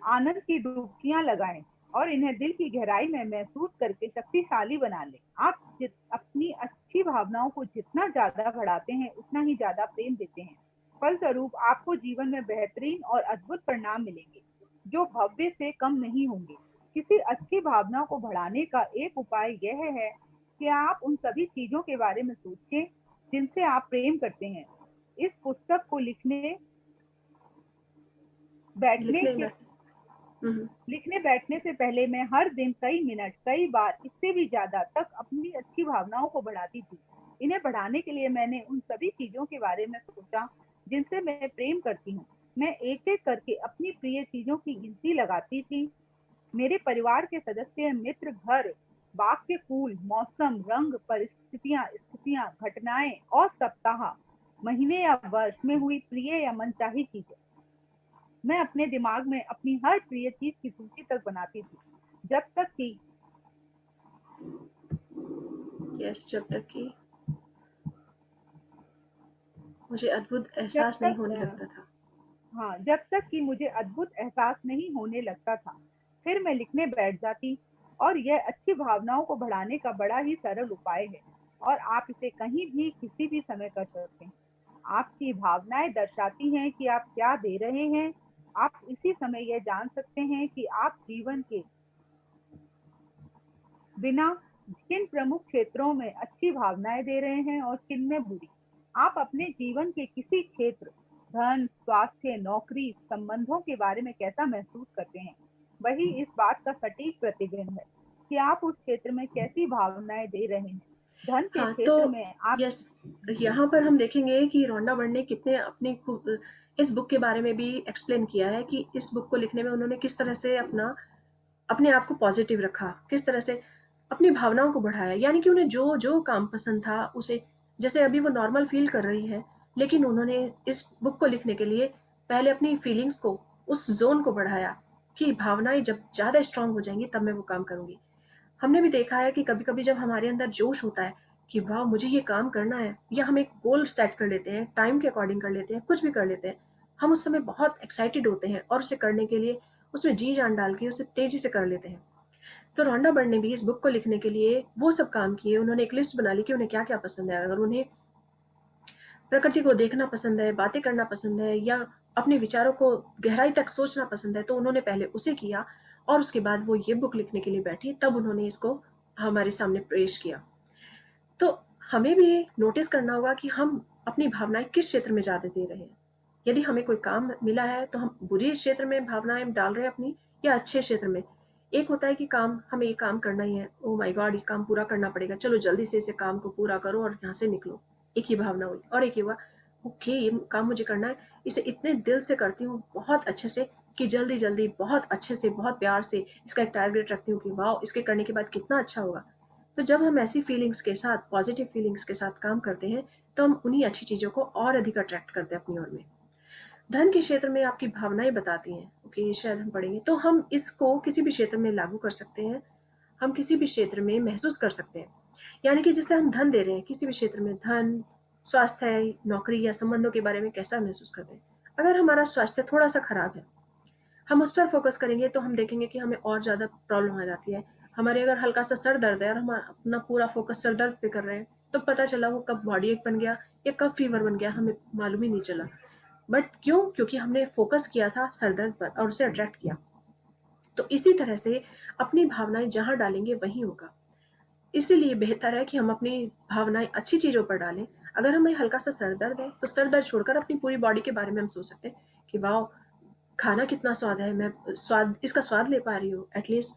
आनंद की डुबकियां लगाएं और इन्हें दिल की गहराई में महसूस करके शक्तिशाली बना लें। आप अपनी अच्छी भावनाओं को जितना ज्यादा बढ़ाते हैं उतना ही ज्यादा प्रेम देते हैं। फलस्वरूप आपको जीवन में बेहतरीन और अद्भुत परिणाम मिलेंगे जो भव्य से कम नहीं होंगे। किसी अच्छी भावना को बढ़ाने का एक उपाय यह है कि आप उन सभी चीजों के बारे में सोचें जिनसे आप प्रेम करते हैं। इस पुस्तक को लिखने बैठने से पहले मैं हर दिन कई मिनट, कई बार इससे भी ज्यादा तक अपनी अच्छी भावनाओं को बढ़ाती थी। इन्हें बढ़ाने के लिए मैंने उन सभी चीजों के बारे में सोचा जिनसे मैं प्रेम करती हूँ। मैं एक एक करके अपनी प्रिय चीजों की गिनती लगाती थी। मेरे परिवार के सदस्य, मित्र, घर, बाग के फूल, मौसम, रंग, परिस्थितियां, स्थितियां, घटनाएं और सप्ताह, महीने या वर्ष में हुई प्रिय या मनचाही चीजें। मैं अपने दिमाग में अपनी हर प्रिय चीज की सूची तक बनाती थी जब तक कि मुझे अद्भुत एहसास नहीं होने लगता था। हाँ, जब तक कि मुझे अद्भुत एहसास नहीं होने लगता था। फिर मैं लिखने बैठ जाती और यह अच्छी भावनाओं को बढ़ाने का बड़ा ही सरल उपाय है और आप इसे कहीं भी किसी भी समय कर सकते हैं। आपकी भावनाएं दर्शाती हैं कि आप क्या दे रहे हैं। आप इसी समय यह जान सकते हैं कि आप जीवन के बिना किन प्रमुख क्षेत्रों में अच्छी भावनाएं दे रहे हैं और किन में बुरी। आप अपने जीवन के किसी क्षेत्र, धन, स्वास्थ्य, नौकरी, संबंधों के बारे में कैसा महसूस करते हैं, वही इस बात का सटीक प्रतिबिंब है कि आप उस क्षेत्र में कैसी भावनाएं दे रहे हैं। धन के क्षेत्र में आप यहाँ पर हम देखेंगे कि रोंडा बर्न ने कितने इस बुक के बारे में भी एक्सप्लेन किया है कि इस बुक को लिखने में उन्होंने किस तरह से अपने आप को पॉजिटिव रखा, किस तरह से अपनी भावनाओं को बढ़ाया। यानी कि उन्हें जो जो काम पसंद था उसे, जैसे अभी वो नॉर्मल फील कर रही है, लेकिन उन्होंने इस बुक को लिखने के लिए पहले अपनी फीलिंग्स को, उस जोन को बढ़ाया कि भावनाएं जब ज़्यादा स्ट्रांग हो जाएंगी तब मैं वो काम करूँगी। हमने भी देखा है कि कभी कभी जब हमारे अंदर जोश होता है कि वाह मुझे ये काम करना है, या हम एक गोल सेट कर लेते हैं, टाइम के अकॉर्डिंग कर लेते हैं, कुछ भी कर लेते हैं, हम उस समय बहुत एक्साइटेड होते हैं और उसे करने के लिए उसमें जी जान डाल के उसे तेजी से कर लेते हैं। तो रोंडा बर्न ने भी इस बुक को लिखने के लिए वो सब काम किए। उन्होंने एक लिस्ट बना ली कि उन्हें क्या क्या पसंद है। अगर उन्हें प्रकृति को देखना पसंद है, बातें करना पसंद है, या अपने विचारों को गहराई तक सोचना पसंद है, तो उन्होंने पहले उसे किया और उसके बाद वो ये बुक लिखने के लिए बैठी, तब उन्होंने इसको हमारे सामने पेश किया। तो हमें भी नोटिस करना होगा कि हम अपनी भावनाएं किस क्षेत्र में ज़्यादा दे रहे हैं। यदि हमें कोई काम मिला है तो हम बुरे क्षेत्र में भावनाएं डाल रहे हैं अपनी, या अच्छे क्षेत्र में। एक होता है कि हमें ये काम करना ही है, ओ माय गॉड ये काम पूरा करना पड़ेगा, चलो जल्दी से इसे काम को पूरा करो और यहाँ से निकलो, एक ही भावना हुई। और एक ही हुआ ओके ये काम मुझे करना है, इसे इतने दिल से करती हूँ, बहुत अच्छे से, कि जल्दी जल्दी बहुत अच्छे से, बहुत प्यार से इसका एक टारगेट रखती हूँ कि वाह इसके करने के बाद कितना अच्छा होगा। तो जब हम ऐसी फीलिंग्स के साथ, पॉजिटिव फीलिंग्स के साथ काम करते हैं तो हम उन्हीं अच्छी चीज़ों को और अधिक अट्रैक्ट करते हैं अपनी ओर में। धन के क्षेत्र में आपकी भावनाएं बताती हैं, ओके शायद हम पढ़ेंगे, तो हम इसको किसी भी क्षेत्र में लागू कर सकते हैं, हम किसी भी क्षेत्र में महसूस कर सकते हैं। यानी कि जिससे हम धन दे रहे हैं, किसी भी क्षेत्र में, धन, स्वास्थ्य, नौकरी या संबंधों के बारे में कैसा महसूस करते हैं। अगर हमारा स्वास्थ्य थोड़ा सा खराब है, हम उस पर फोकस करेंगे तो हम देखेंगे कि हमें और ज़्यादा प्रॉब्लम आ जाती है। हमारे अगर हल्का सा सर दर्द है और हम अपना पूरा फोकस सर दर्द पे कर रहे हैं, तो पता चला वो कब बॉडी एक बन गया या कब फीवर बन गया, हमें मालूम ही नहीं चला। बट क्यों? क्योंकि हमने फोकस किया था सरदर्द पर और उसे अट्रैक्ट किया। तो इसी तरह से अपनी भावनाएं जहां डालेंगे वहीं होगा। इसीलिए बेहतर है कि हम अपनी भावनाएं अच्छी चीज़ों पर डालें। अगर हमें हल्का सा सर दर्द है तो सर दर्द छोड़कर अपनी पूरी बॉडी के बारे में हम सोच सकते हैं कि वाह, खाना कितना स्वाद है, मैं इसका स्वाद ले पा रही हूँ, एटलीस्ट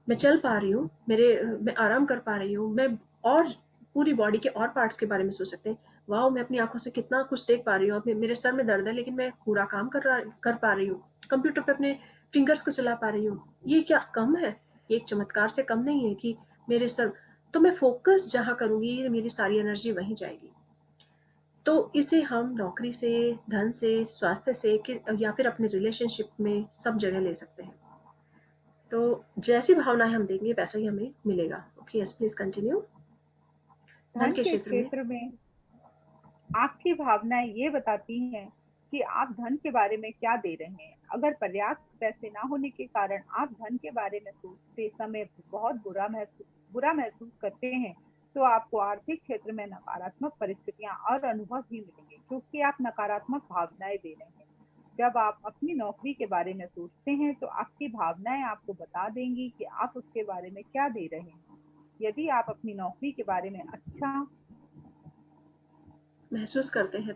मैं चल पा रही हूँ, मैं आराम कर पा रही हूँ। मैं और पूरी बॉडी के और पार्ट्स के बारे में सोच सकते हैं, वाह, मैं अपनी आंखों से कितना कुछ देख पा रही हूँ। मेरे सर में दर्द है लेकिन मैं पूरा काम कर पा रही हूँ, कंप्यूटर पे अपने फिंगर्स को चला पा रही हूँ। ये क्या कम है? ये एक चमत्कार से कम नहीं है कि मेरे सर, तो मैं फोकस जहाँ करूँगी मेरी सारी एनर्जी वहीं जाएगी। तो इसे हम नौकरी से, धन से, स्वास्थ्य से या फिर अपने रिलेशनशिप में सब जगह ले सकते हैं। तो जैसी भावनाएं हम देंगे वैसा ही हमें मिलेगा। Okay, yes please continue. धन के क्षेत्र में आपकी भावनाएं ये बताती हैं कि आप धन के बारे में क्या दे रहे हैं। अगर पर्याप्त पैसे ना होने के कारण आप धन के बारे में सोचते समय बहुत बुरा महसूस करते हैं, तो आपको आर्थिक क्षेत्र में नकारात्मक परिस्थितियां और अनुभव भी मिलेंगे, क्योंकि आप नकारात्मक भावनाएं दे रहे हैं। जब आप अपनी नौकरी के बारे में सोचते हैं तो आपकी भावनाएं आपको बता देंगी कि आप उसके बारे में क्या दे रहे हैं। यदि आप अपनी नौकरी के बारे में अच्छा महसूस करते हैं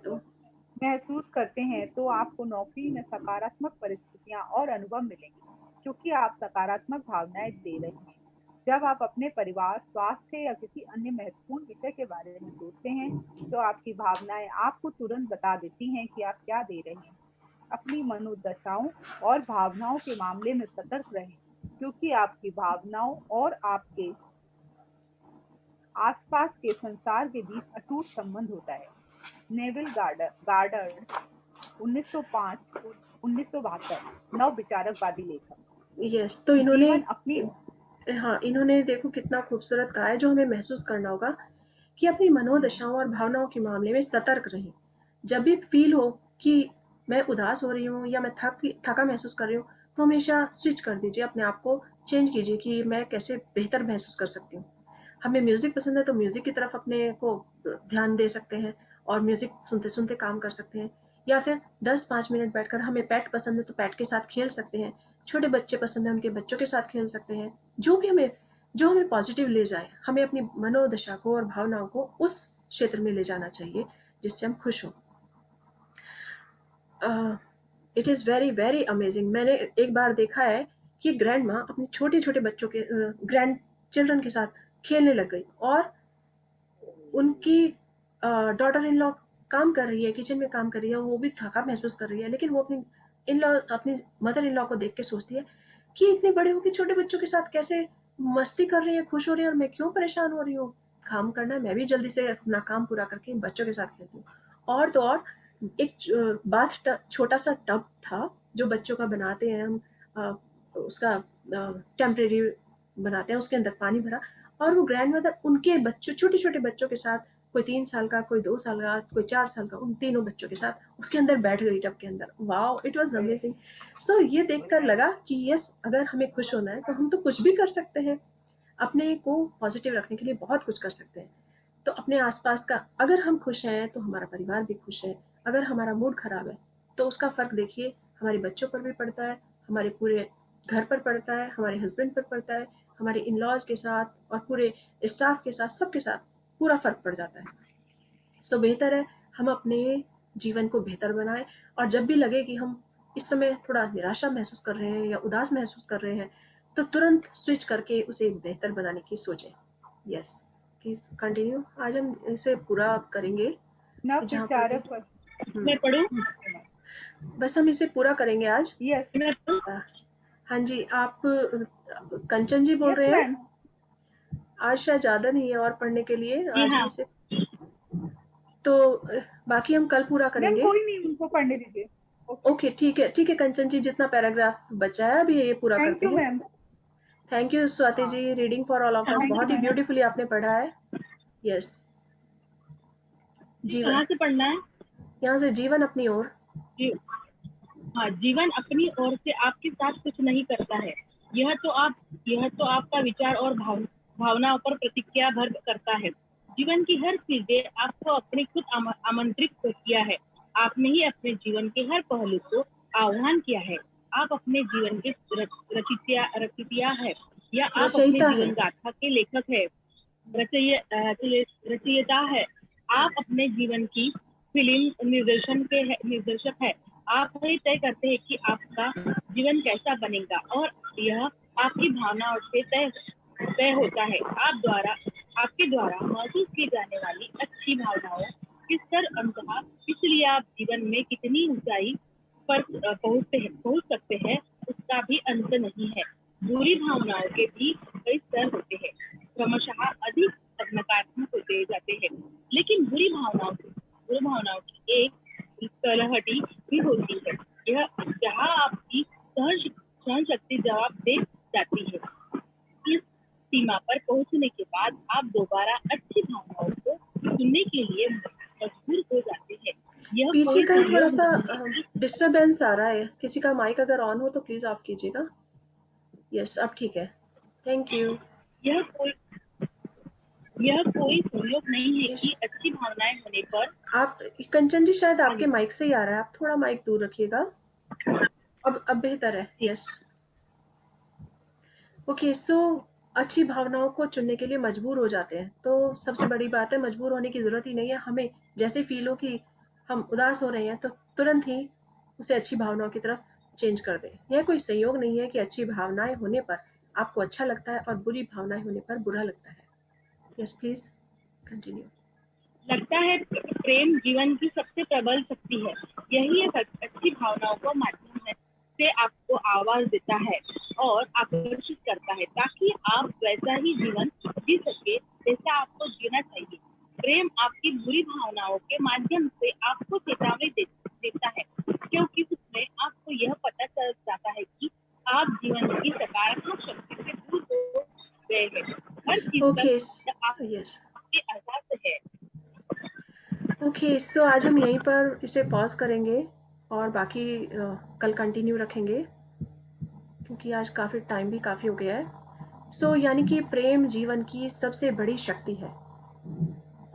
तो आपको नौकरी में सकारात्मक परिस्थितियां और अनुभव मिलेंगे, क्योंकि आप सकारात्मक भावनाएं दे रहे हैं। जब आप अपने परिवार, स्वास्थ्य या किसी अन्य महत्वपूर्ण विषय के बारे में सोचते हैं तो आपकी भावनाएं आपको तुरंत बता देती हैं कि आप क्या दे रहे हैं। अपनी मनोदशाओं और भावनाओं के मामले में सतर्क रहें, क्योंकि आपकी भावनाओं और आपके आसपास के संसार के बीच अटूट संबंध होता है। नेविल गार्डर 1905-1972 नव विचारकवादी लेखक। यस, तो इन्होंने देखो कितना खूबसूरत कहा है, जो हमें महसूस करना होगा कि अपनी मनोदशाओं और भावनाओं के मामले में सतर्क रहें। जब भी फील हो कि मैं उदास हो रही हूँ या मैं थका महसूस कर रही हूँ, तो हमेशा स्विच कर दीजिए, अपने आप को चेंज कीजिए कि मैं कैसे बेहतर महसूस कर सकती हूँ। हमें म्यूजिक पसंद है तो म्यूजिक की तरफ अपने को ध्यान दे सकते हैं और म्यूजिक सुनते सुनते काम कर सकते हैं। या फिर 10-5 मिनट बैठकर, हमें पेट पसंद है तो पेट के साथ खेल सकते हैं, छोटे बच्चे पसंद है उनके बच्चों के साथ खेल सकते हैं। जो हमें पॉजिटिव ले जाए, हमें अपनी मनोदशा को और भावनाओं को उस क्षेत्र में ले जाना चाहिए जिससे हम खुश हों। It is very very amazing. मैंने एक बार देखा है कि ग्रैंड माँ अपने छोटे छोटे बच्चों के ग्रैंड चिल्ड्रन के साथ खेलने लग गई और उनकी डॉटर इन लॉ काम कर रही है, किचन में काम कर रही है, वो भी थका महसूस कर रही है, लेकिन वो अपनी मदर इन लॉ को देख के सोचती है कि इतने बड़े होकर छोटे बच्चों के साथ कैसे मस्ती कर रही है, खुश हो रही है, और मैं क्यों परेशान हो रही हूँ। काम करना है, मैं भी जल्दी से अपना काम पूरा करके बच्चों के साथ खेलती हूँ। और तो और एक छोटा सा टब था जो बच्चों का बनाते हैं हम, उसका टेम्परेरी बनाते हैं, उसके अंदर पानी भरा और वो ग्रैंड मदर उनके बच्चों, छोटे छोटे बच्चों के साथ, कोई 3 साल का, कोई 2 साल का, कोई 4 साल का, उन तीनों बच्चों के साथ उसके अंदर बैठ गई, टब के अंदर। Wow, it was amazing. So ये देखकर लगा कि यस, अगर हमें खुश होना है तो हम तो कुछ भी कर सकते हैं, अपने को पॉजिटिव रखने के लिए बहुत कुछ कर सकते हैं। तो अपने आसपास का, अगर हम खुश हैं तो हमारा परिवार भी खुश है। अगर हमारा मूड खराब है तो उसका फर्क देखिए हमारे बच्चों पर भी पड़ता है, हमारे पूरे घर पर पड़ता है, हमारे हस्बैंड पर पड़ता है, हमारे इन लॉज के साथ और पूरे स्टाफ के साथ, सबके साथ पूरा फर्क पड़ जाता है। सो बेहतर है हम अपने जीवन को बेहतर बनाएं, और जब भी लगे कि हम इस समय थोड़ा निराशा महसूस कर रहे हैं या उदास महसूस कर रहे हैं तो तुरंत स्विच करके उसे बेहतर बनाने की सोचें। Yes, please continue. आज हम इसे पूरा करेंगे। नव विचारक मैं पढ़ूं? बस हम इसे पूरा करेंगे आज। यस, हाँ जी, आप कंचन जी बोल रहे हैं? आज शायद ज्यादा नहीं है और पढ़ने के लिए आज हम इसे, तो बाकी हम कल पूरा करेंगे। कोई नहीं, उनको पढ़ने दीजिए। ओके, ठीक है कंचन जी, जितना पैराग्राफ बचा है अभी ये पूरा करते हैं। Thank you Swati ji, reading for all of us, बहुत ही ब्यूटीफुली आपने पढ़ा है। यस, जीवन कहाँ से पढ़ना है? यहाँ से, जीवन अपनी ओर। हाँ, जीवन अपनी ओर से आपके साथ कुछ नहीं करता है। यह तो आपका विचार और भावनाओं पर प्रतिक्रिया भर करता है। जीवन की हर चीजें आपको अपनी खुद आमंत्रित किया है। आपने ही अपने जीवन के हर पहलू को आह्वान किया है। आप अपने जीवन के रचयिता है या आप अपने रचयिता है। जीवन गाथा के लेखक है, रचयिता है। आप अपने जीवन की फिल्म निर्देशक है। आप ही तय करते हैं कि आपका जीवन कैसा बनेगा और यह आपकी भावनाओं से तय होता है। आपके द्वारा महसूस की जाने वाली अच्छी भावनाओं के स्तर अंततः इसलिए आप जीवन में कितनी ऊंचाई पर पहुंच सकते हैं उसका भी अंत नहीं है। बुरी भावनाओं के भी कई स्तर होते हैं, क्रमशः अधिक नकारात्मक होते जाते हैं, लेकिन बुरी भावनाओं की एक तलहटी भी होती है, यह जहाँ आपकी सहन शक्ति जवाब दे जाती है। इस सीमा पर पहुंचने के बाद आप दोबारा अच्छी भावनाओं को सुनने के लिए मजबूर हो जाते हैं। यह पीछे कोई का ही थोड़ा संयोग सा नहीं है। डिस्टरबेंस आ रहा है, किसी का माइक अगर ऑन हो तो प्लीज ऑफ कीजिएगा। यस, अब ठीक है, थैंक यू। यह कोई संयोग नहीं है कि अच्छी भावनाएं होने पर आप कंचन जी शायद आपके माइक से ही आ रहा है, आप थोड़ा माइक दूर रखिएगा। अब बेहतर है। Yes, okay. सो अच्छी भावनाओं को चुनने के लिए मजबूर हो जाते हैं, तो सबसे बड़ी बात है मजबूर होने की ज़रूरत ही नहीं है। हमें जैसे फील हो कि हम उदास हो रहे हैं तो तुरंत ही उसे अच्छी भावनाओं की तरफ चेंज कर दें। यह कोई संयोग नहीं है कि अच्छी भावनाएं होने पर आपको अच्छा लगता है और बुरी भावनाएं होने पर बुरा लगता है। Yes, please continue. लगता है प्रेम जीवन की सबसे प्रबल शक्ति है। यही एक अच्छी भावनाओं का माध्यम है से आपको आवाज देता है और आकर्षित करता है ताकि आप वैसा ही जीवन जी सके जैसा आपको जीना चाहिए। प्रेम आपकी बुरी भावनाओं के माध्यम से आपको चेतावनी देता है, क्योंकि उसमें आपको यह पता चल जाता है कि आप जीवन की सकारात्मक शक्ति से दूर हो गए हैं। हर चीज ओके, आपके यस, आजाद है। ओके। सो आज हम यहीं पर इसे पॉज करेंगे और बाकी कल कंटिन्यू रखेंगे, क्योंकि आज काफ़ी टाइम भी काफ़ी हो गया है। सो यानी कि प्रेम जीवन की सबसे बड़ी शक्ति है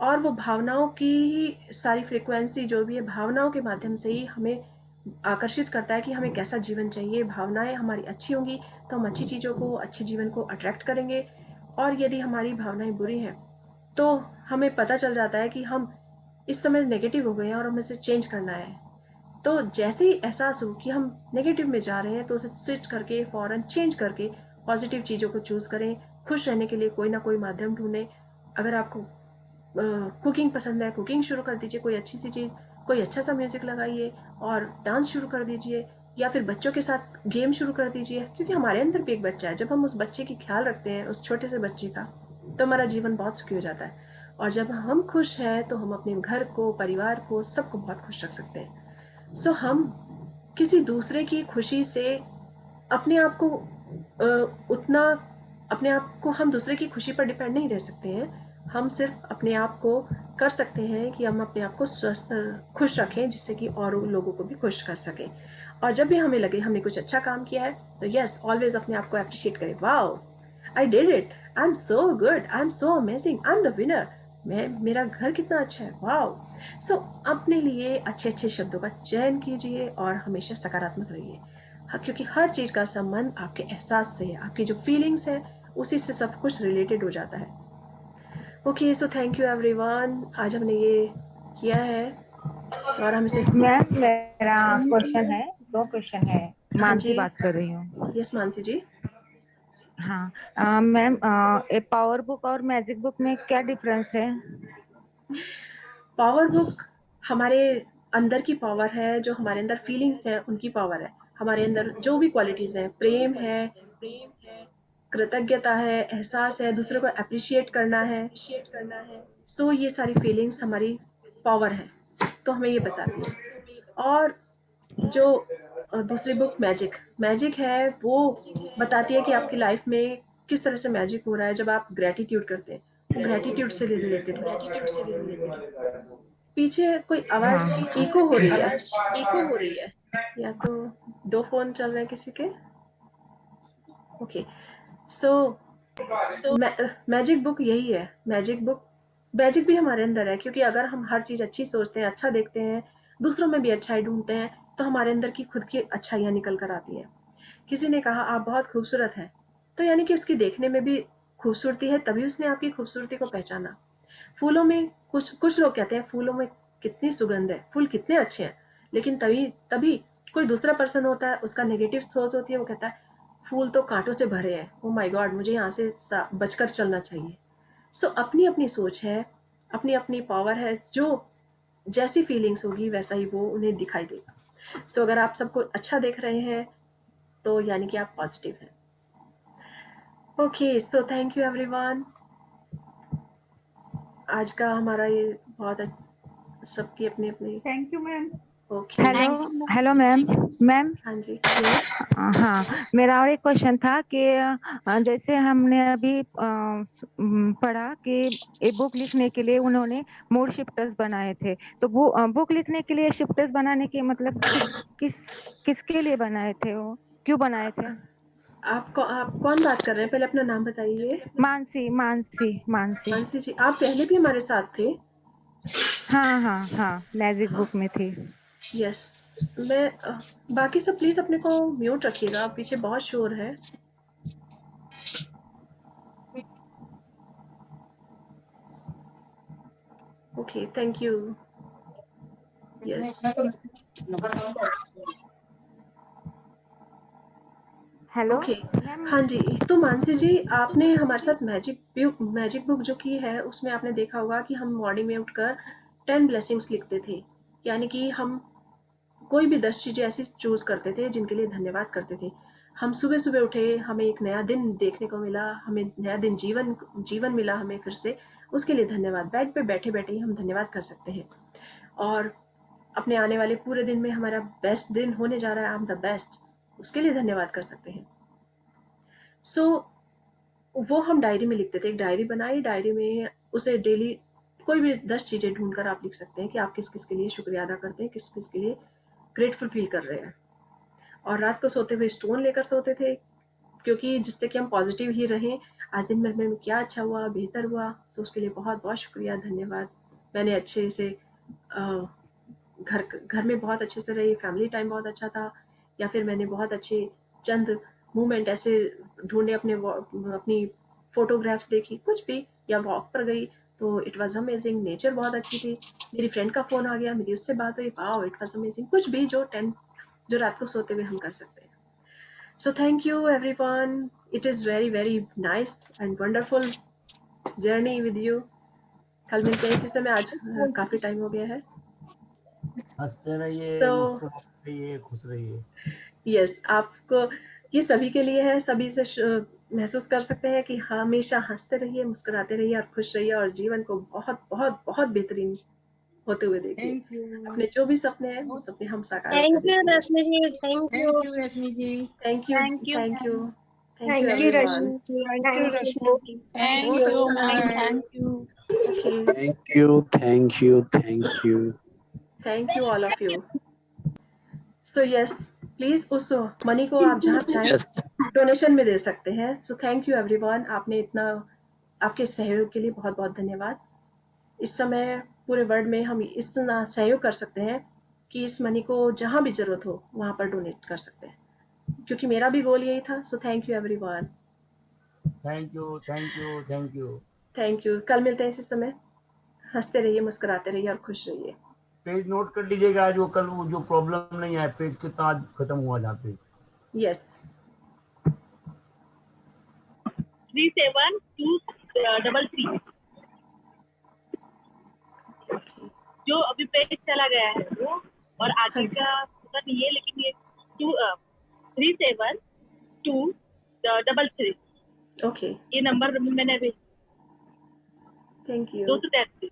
और वो भावनाओं की सारी फ्रिक्वेंसी जो भी है भावनाओं के माध्यम से ही हमें आकर्षित करता है कि हमें कैसा जीवन चाहिए। भावनाएं हमारी अच्छी होंगी तो हम अच्छी चीज़ों को, अच्छे जीवन को अट्रैक्ट करेंगे, और यदि हमारी भावनाएं बुरी हैं तो हमें पता चल जाता है कि हम इस समय नेगेटिव हो गए हैं और हमें इसे चेंज करना है। तो जैसे ही एहसास हो कि हम नेगेटिव में जा रहे हैं तो उसे स्विच करके फ़ौरन चेंज करके पॉजिटिव चीज़ों को चूज़ करें। खुश रहने के लिए कोई ना कोई माध्यम ढूंढें। अगर आपको कुकिंग पसंद है, कुकिंग शुरू कर दीजिए, कोई अच्छी सी चीज़, कोई अच्छा सा म्यूज़िक लगाइए और डांस शुरू कर दीजिए, या फिर बच्चों के साथ गेम शुरू कर दीजिए, क्योंकि हमारे अंदर भी एक बच्चा है। जब हम उस बच्चे की ख्याल रखते हैं, उस छोटे से बच्चे का, तो हमारा जीवन बहुत सुखी हो जाता है। और जब हम खुश हैं तो हम अपने घर को, परिवार को, सबको बहुत खुश रख सकते हैं। सो हम किसी दूसरे की खुशी से अपने आप को हम दूसरे की खुशी पर डिपेंड नहीं रह सकते हैं। हम सिर्फ अपने आप को कर सकते हैं कि हम अपने आप को खुश रखें, जिससे कि और लोगों को भी खुश कर सकें। और जब भी हमें लगे हमने कुछ अच्छा काम किया है तो यस, ऑलवेज अपने आप को अप्रिशिएट करें। Wow, I did it, I am so good, I am so amazing, I am the winner. मेरा घर कितना अच्छा है, वाओ। सो अपने लिए अच्छे अच्छे शब्दों का चयन कीजिए और हमेशा सकारात्मक रहिए, क्योंकि हर चीज़ का संबंध आपके एहसास से है। आपकी जो फीलिंग्स है उसी से सब कुछ रिलेटेड हो जाता है। Okay, so thank you everyone. आज हमने ये किया है और हम इसे मैम मेरा क्वेश्चन है, 2 क्वेश्चन है। मानसी जी, बात कर रही हूँ। यस मानसी जी। हाँ मैम, पावर बुक और मैजिक बुक में क्या डिफरेंस है? पावर बुक हमारे अंदर की पावर है, जो हमारे अंदर फीलिंग्स हैं उनकी पावर है। हमारे अंदर जो भी क्वालिटीज़ हैं, प्रेम है, कृतज्ञता है, एहसास है, दूसरे को अप्रिशिएट करना है, सो ये सारी फीलिंग्स हमारी पावर है, तो हमें ये बताती है। और जो दूसरी बुक मैजिक है, वो बताती है कि आपकी लाइफ में किस तरह से मैजिक हो रहा है जब आप ग्रेटिट्यूड करते हैं। वो ग्रेटिट्यूड से रिलेटेड है। पीछे कोई आवाज इको हो रही है, या तो 2 फोन चल रहे हैं किसी के। ओके, सो मैजिक बुक यही है। मैजिक भी हमारे अंदर है, क्योंकि अगर हम हर चीज़ अच्छी सोचते हैं, अच्छा देखते हैं, दूसरों में भी अच्छाई ढूंढते हैं तो हमारे अंदर की खुद की अच्छाइयाँ निकल कर आती हैं। किसी ने कहा आप बहुत खूबसूरत हैं, तो यानी कि उसकी देखने में भी खूबसूरती है, तभी उसने आपकी खूबसूरती को पहचाना। फूलों में कुछ कुछ लोग कहते हैं फूलों में कितनी सुगंध है, फूल कितने अच्छे हैं, लेकिन तभी तभी कोई दूसरा पर्सन होता है, उसका नेगेटिव सोच होती है, वो कहता है फूल तो कांटों से भरे हैं, ओ माय गॉड, मुझे यहाँ से बचकर चलना चाहिए। सो अपनी अपनी सोच है, अपनी अपनी पावर है, जो जैसी फीलिंग्स होगी वैसा ही वो उन्हें दिखाई देगा। सो अगर आप सबको अच्छा देख रहे हैं तो यानी कि आप पॉजिटिव हैं। Okay, so thank you everyone. आज का हमारा ये बहुत सबकी अपनी अपनी। Thank you ma'am. Okay, hello hello ma'am. Ma'am हाँ जी, यस, हाँ, मेरा और एक क्वेश्चन था कि जैसे हमने अभी पढ़ा कि ए बुक लिखने के लिए उन्होंने मूड शिफ्टर्स बनाए थे, तो बुक लिखने के लिए शिफ्टर्स बनाने के मतलब किसके लिए बनाए थे, वो क्यों बनाए थे? आप कौन बात कर रहे हैं? पहले अपना नाम बताइए। मानसी मानसी मानसी। मानसी जी, आप पहले भी हमारे साथ थे? हाँ हाँ हाँ, मैजिक बुक में थी। यस, मैं बाकी सब प्लीज अपने को म्यूट रखिएगा, पीछे बहुत शोर है। Okay, thank you. Yes, hello okay, ma'am. हाँ जी। तो मानसी जी, आपने हमारे साथ मैजिक बुक जो की है उसमें आपने देखा होगा कि हम मॉर्निंग में उठकर 10 ब्लेसिंग्स लिखते थे, यानी कि हम कोई भी 10 चीज़ें ऐसी चूज़ करते थे जिनके लिए धन्यवाद करते थे। हम सुबह सुबह उठे, हमें एक नया दिन देखने को मिला, हमें नया दिन जीवन मिला हमें फिर से, उसके लिए धन्यवाद। बेड पे बैठे बैठे ही हम धन्यवाद कर सकते हैं। और अपने आने वाले पूरे दिन में हमारा बेस्ट दिन होने जा रहा है, आई एम द बेस्ट, उसके लिए धन्यवाद कर सकते हैं। सो वो हम डायरी में लिखते थे, एक डायरी बनाई, डायरी में उसे डेली कोई भी 10 चीज़ें ढूंढ कर आप लिख सकते हैं कि आप किस किस के लिए शुक्रिया अदा करते हैं, किस किस के लिए ग्रेटफुल फील कर रहे हैं। और रात को सोते हुए स्टोन लेकर सोते थे, क्योंकि जिससे कि हम पॉजिटिव ही रहें। आज दिन भर में क्या अच्छा हुआ, बेहतर हुआ, सो उसके लिए बहुत बहुत शुक्रिया, धन्यवाद। मैंने अच्छे से घर में बहुत अच्छे से रही, फैमिली टाइम बहुत अच्छा था, या फिर मैंने बहुत अच्छे चंद मोमेंट ऐसे ढूंढे, अपनी फोटोग्राफ्स देखी, कुछ भी, या वॉक पर गई तो इट वाज अमेजिंग, नेचर बहुत अच्छी थी, मेरी फ्रेंड का फ़ोन आ गया, मेरी उससे बात हुई, वाओ इट वाज अमेजिंग, कुछ भी जो रात को सोते हुए हम कर सकते हैं। So thank you everyone, it is very very nice and wonderful journey with you. कल मिलते हैं इसी समय, आज काफ़ी टाइम हो गया है। हंसते रहिए, सो मुस्कुराते रहिए, खुश रहिए। यस, आपको ये सभी के लिए है, सभी से महसूस कर सकते हैं कि हमेशा हंसते रहिए, मुस्कुराते रहिए और खुश रहिए, और जीवन को बहुत बहुत बहुत बेहतरीन होते हुए देखिए। Thank you. अपने जो भी सपने हैं वो सपने हम साकार थैंक यू करेंगे। Rashmi ji, thank you, thank you Rashmi ji. Thank you, thank you thank you, ma'am, thank you thank you everyone. Rashmi ji, thank you thank you, Rashmi ji. Thank बहुत यू अच्छा लगा मैम, है। Thank you. Okay, Thank you, thank you, thank you. Thank you all of you. So yes, please उस मनी को आप जहाँ चाहें Yes. डोनेशन में दे सकते हैं। सो थैंक यू एवरीवन, आपने इतना, आपके सहयोग के लिए बहुत बहुत धन्यवाद। इस समय पूरे वर्ल्ड में हम इतना सहयोग कर सकते हैं कि इस मनी को जहाँ भी ज़रूरत हो वहाँ पर डोनेट कर सकते हैं, क्योंकि मेरा भी गोल यही था। So thank you everyone, thank you, thank you, thank you. Thank you. कल मिलते हैं इसी समय, हंसते रहिए, मुस्कुराते रहिए और खुश रहिए। पेज नोट कर लीजिएगा, आज वो कल वो जो प्रॉब्लम नहीं है, पेज कितना आज खत्म हुआ जहाँ पे। यस, 37233 जो अभी पेज चला गया है वो, और आगे का पता नहीं है, लेकिन ये 37233 ओके, ये नंबर मैंने अभी थैंक यू, 233